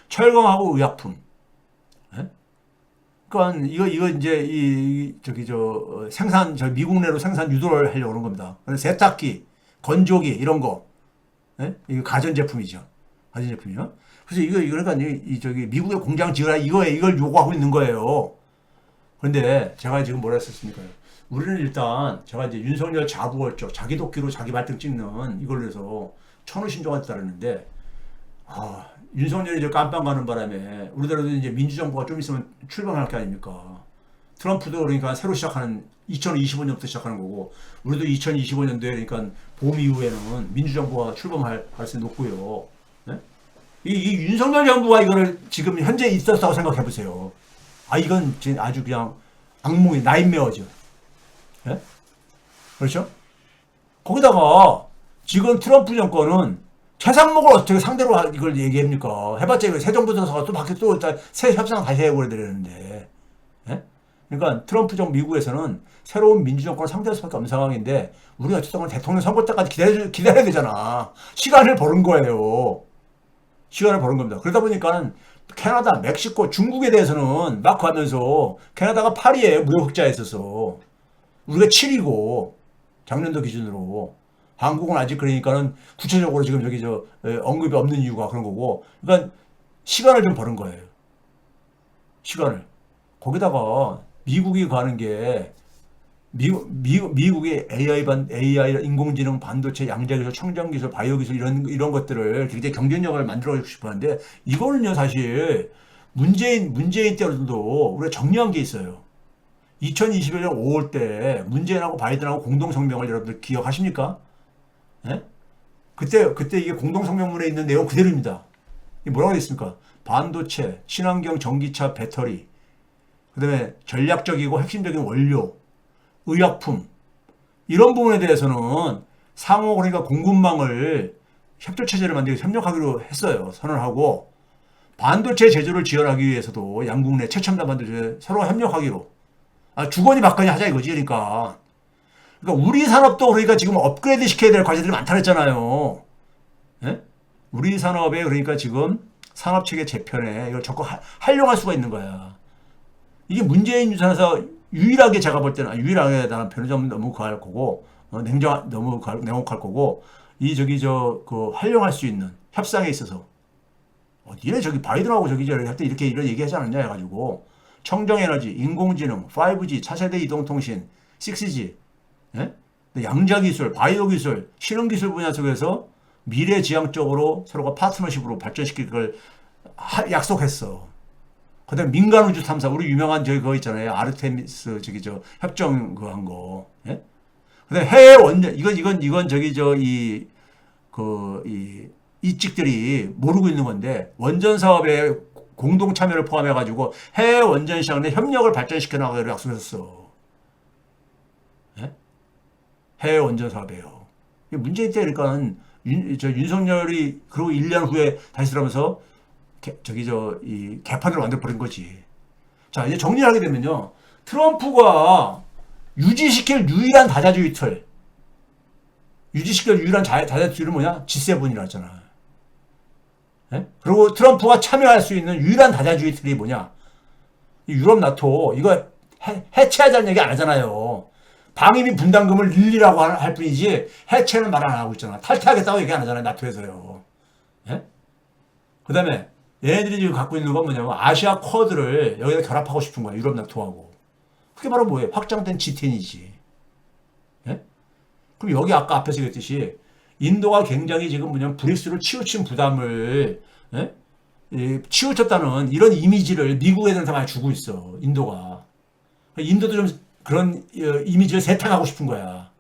철강하고 의약품. 예? 그러니까 이거 이제 미국 내로 생산 유도를 하려고 그런 겁니다. 세탁기, 건조기 이런 거. 예? 이거 가전제품이죠. 가전제품이요. 그래서 그러니까 미국의 공장 지으라 이걸 요구하고 있는 거예요. 그런데 제가 지금 뭐라 했었습니까? 우리는 일단 제가 이제 윤석열 자부월적 자기 도끼로 자기 발등 찍는 이걸로 해서 천우신종한테 따르는데 윤석열이 깜빵 가는 바람에 우리나라도 이제 민주정부가 좀 있으면 출범할 게 아닙니까? 트럼프도 그러니까 새로 시작하는 2025년부터 시작하는 거고 우리도 2025년도에 그러니까 봄 이후에는 민주정부가 출범할 가능성이 높고요. 네? 이 윤석열 정부가 이거를 지금 현재 있었다고 생각해 보세요. 이건 아주 그냥 악몽이 나인메어죠. 예? 그렇죠? 거기다가 지금 트럼프 정권은 최상목을 어떻게 상대로 이걸 얘기합니까? 해봤자 이거 새 정부 들어서 또 밖에 새 협상 다시 해버려야 예? 그러니까 트럼프 정부 미국에서는 새로운 민주정권을 상대할 수밖에 없는 상황인데 우리가 어쨌든 대통령 선거 때까지 기다려야 되잖아. 시간을 버는 거예요. 시간을 버는 겁니다. 그러다 보니까 캐나다, 멕시코, 중국에 대해서는 막 가면서 캐나다가 8위에 무역 흑자에 있어서 우리가 7위고 작년도 기준으로 한국은 아직 그러니까는 구체적으로 지금 언급이 없는 이유가 그런 거고 그러니까 시간을 좀 버는 거예요. 시간을. 거기다가 미국이 가는 게 미국의 AI, 인공지능, 반도체, 양자기술, 청정기술, 바이오기술 이런 것들을 굉장히 경쟁력을 만들어 싶어 하는데 이거는요 사실 문재인 때도 우리가 정리한 게 있어요. 2021년 5월 때 문재인하고 바이든하고 공동성명을 여러분들 기억하십니까? 예? 그때 이게 공동성명문에 있는 내용 그대로입니다. 이게 뭐라고 되어 있습니까? 반도체, 친환경 전기차 배터리, 그 다음에 전략적이고 핵심적인 원료, 의약품 이런 부분에 대해서는 상호 그러니까 공급망을 협조체제를 만들고 협력하기로 했어요. 선언하고 반도체 제조를 지원하기 위해서도 양국 내 최첨단 반도체 서로 협력하기로 주거니 받거니 하자 이거지. 그러니까 우리 산업도 그러니까 지금 업그레이드 시켜야 될 과제들이 많다 그랬잖아요. 예? 우리 산업에 그러니까 지금 산업체계 재편에 이걸 적극 활용할 수가 있는 거야. 이게 문재인 유산에서 유일하게 제가 볼 때는 유일하게 나는 편의점 너무 가할 거고 너무 냉혹할 거고 활용할 수 있는 협상에 있어서 니네 바이든하고 할때 이런 얘기하지 않았냐 해가지고 청정에너지, 인공지능, 5G, 차세대 이동통신, 6G, 예? 양자기술, 바이오기술, 신흥기술 분야 속에서 미래지향적으로 서로가 파트너십으로 발전시킬 걸 약속했어. 그 다음에 민간우주 탐사, 우리 유명한 그거 있잖아요. 아르테미스, 협정 한 거. 예? 근데 해외 원전, 이건 저기, 이직들이 모르고 있는 건데, 원전 사업에 공동 참여를 포함해가지고 해외 원전 시장 내 협력을 발전시켜 나가기로 약속했었어. 예? 해외 원전 사업에요. 문재인 때 그러니까 윤석열이 그리고 1년 후에 다시 들어가면서 이 개판을 만들어버린 거지. 자, 이제 정리를 하게 되면요. 트럼프가 유지시킬 유일한 다자주의 틀. 유지시킬 유일한 다자주의는 뭐냐? G7이라 했잖아. 예? 그리고 트럼프가 참여할 수 있는 유일한 다자주의 틀이 뭐냐? 유럽 나토, 이거 해체하자는 얘기 안 하잖아요. 방위비 분담금을 늘리라고 할 뿐이지, 해체는 말 안 하고 있잖아. 탈퇴하겠다고 얘기 안 하잖아요. 나토에서요. 예? 그 다음에, 얘네들이 지금 갖고 있는 건 뭐냐면, 아시아 쿼드를 여기다 결합하고 싶은 거야. 유럽 나토하고. 그게 바로 뭐예요? 확장된 G10이지. 예? 그럼 여기 아까 앞에서 얘기했듯이, 인도가 굉장히 지금 뭐냐면 브릭스를 치우친 부담을 치우쳤다는 이런 이미지를 미국 애들한테 많이 주고 있어. 인도가. 인도도 좀 그런 이미지를 세탁하고 싶은 거야.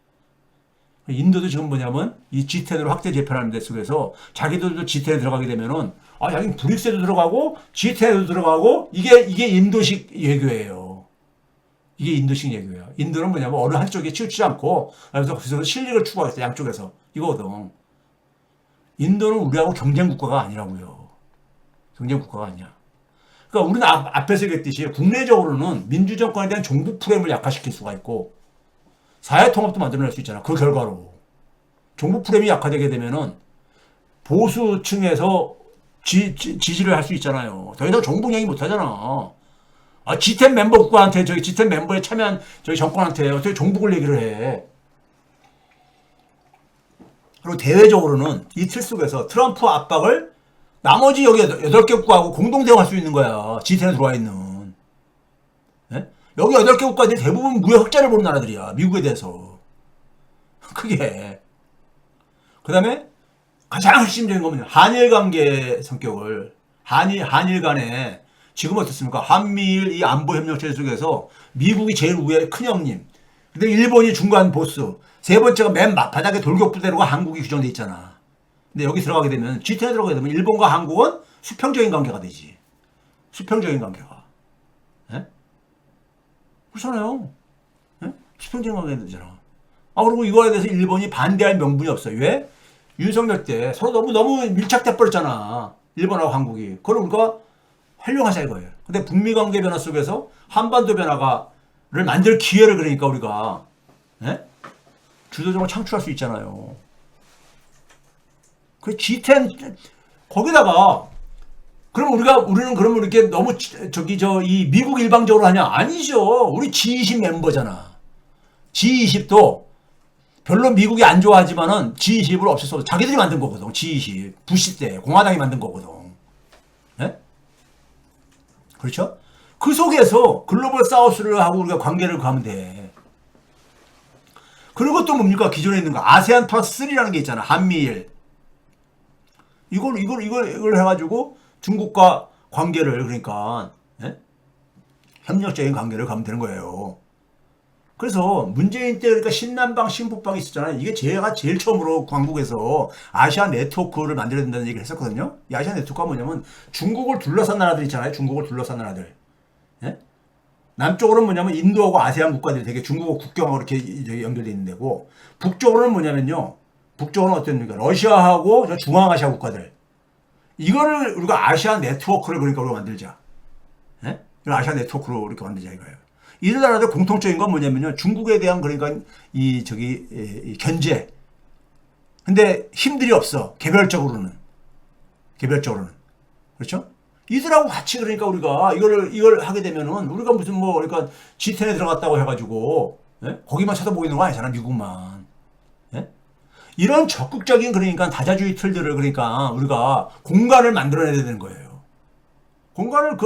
인도도 지금 뭐냐면 이 G10으로 확대 재편하는 데 속에서 자기들도 G10에 들어가게 되면은 여긴 브릭스에도 들어가고 G10에도 들어가고 이게 인도식 외교예요. 이게 인도식 외교예요. 인도는 뭐냐면 어느 한쪽에 치우치지 않고 그래서 거기서 실력을 추구하겠어. 양쪽에서. 이거거든. 인도는 우리하고 경쟁 국가가 아니라고요. 경쟁 국가가 아니야. 그러니까 우리는 앞에서 얘기했듯이 국내적으로는 민주정권에 대한 정부 프레임을 약화시킬 수가 있고 사회통합도 만들어낼 수 있잖아. 그 결과로. 정부 프레임이 약화되게 되면은 보수층에서 지지를 할 수 있잖아요. 더 이상 정부 얘기 못 하잖아. G10 멤버 국가한테 G10 멤버에 참여한 정권한테 어떻게 정부를 얘기를 해. 그리고 대외적으로는 이 틀 속에서 트럼프 압박을 나머지 여기 8개 국가하고 공동 대응할 수 있는 거야. G10에 들어와 있는. 예? 여기 8개 국가들이 대부분 무역 흑자를 보는 나라들이야. 미국에 대해서. 그게. 그 다음에 가장 핵심적인 건 뭐냐. 한일 관계 성격을. 한일 간에 지금 어떻습니까? 한미일 이 안보 협력 체제 속에서 미국이 제일 위에 큰 형님. 근데 일본이 중간 보스. 세 번째가 맨 바닥에 돌격부대로가 한국이 규정돼 있잖아. 근데 여기 들어가게 되면 G10에 들어가게 되면 일본과 한국은 수평적인 관계가 되지. 수평적인 관계가. 예? 그렇잖아요. 예? 수평적인 관계가 되잖아. 그리고 이거에 대해서 일본이 반대할 명분이 없어요. 왜? 윤석열 때 서로 너무 밀착돼 버렸잖아. 일본하고 한국이. 그걸 우리가 활용하자 이거예요. 근데 북미 관계 변화 속에서 한반도 변화를 만들 기회를 그러니까 우리가 예? 주도적으로 창출할 수 있잖아요. 그 G10 거기다가 그럼 우리는 그러면 이렇게 너무 이 미국 일방적으로 하냐? 아니죠. 우리 G20 멤버잖아. G20도 별로 미국이 안 좋아하지만은 G20을 없앴어도 자기들이 만든 거거든. G20 부시 때 공화당이 만든 거거든. 예? 그렇죠? 그 속에서 글로벌 사우스를 하고 우리가 관계를 가면 돼. 그리고 또 뭡니까? 기존에 있는 거 아세안 플러스 3라는 게 있잖아. 한미일. 이걸 해가지고 중국과 관계를 그러니까 예? 협력적인 관계를 가면 되는 거예요. 그래서 문재인 때 그러니까 신남방 신북방이 있었잖아요. 이게 제가 제일 처음으로 광국에서 아시아 네트워크를 만들어야 된다는 얘기를 했었거든요. 이 아시아 네트워크가 뭐냐면 중국을 둘러싼 나라들 있잖아요. 중국을 둘러싼 나라들. 예? 남쪽으로는 뭐냐면 인도하고 아세안 국가들이 되게 중국하고 국경하고 이렇게 연결되어 있는 데고 북쪽으로는 뭐냐면요. 북쪽은 어땠습니까? 러시아하고 중앙아시아 국가들. 이거를 우리가 아시아 네트워크를 그러니까 우리가 만들자. 예? 아시아 네트워크로 이렇게 만들자 이거예요. 이 나라들 공통적인 건 뭐냐면요. 중국에 대한 그러니까 이 견제. 근데 힘들이 없어. 개별적으로는. 그렇죠? 이들하고 같이 그러니까 우리가 이걸 하게 되면은 우리가 무슨 그러니까 G10에 들어갔다고 해가지고 예? 거기만 쳐다보고 있는 거 아니잖아. 미국만. 예? 이런 적극적인 그러니까 다자주의 틀들을 그러니까 우리가 공간을 만들어내야 되는 거예요. 공간을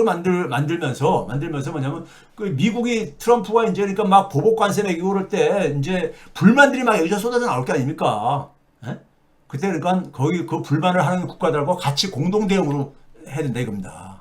만들면서 뭐냐면 그 미국이 트럼프가 이제 그러니까 막 보복 관세 매기고 그럴 때 이제 불만들이 막 여기서 쏟아져 나올 게 아닙니까? 예? 그때 그러니까 거기 그 불만을 하는 국가들하고 같이 공동 대응으로 해야 된다 이겁니다.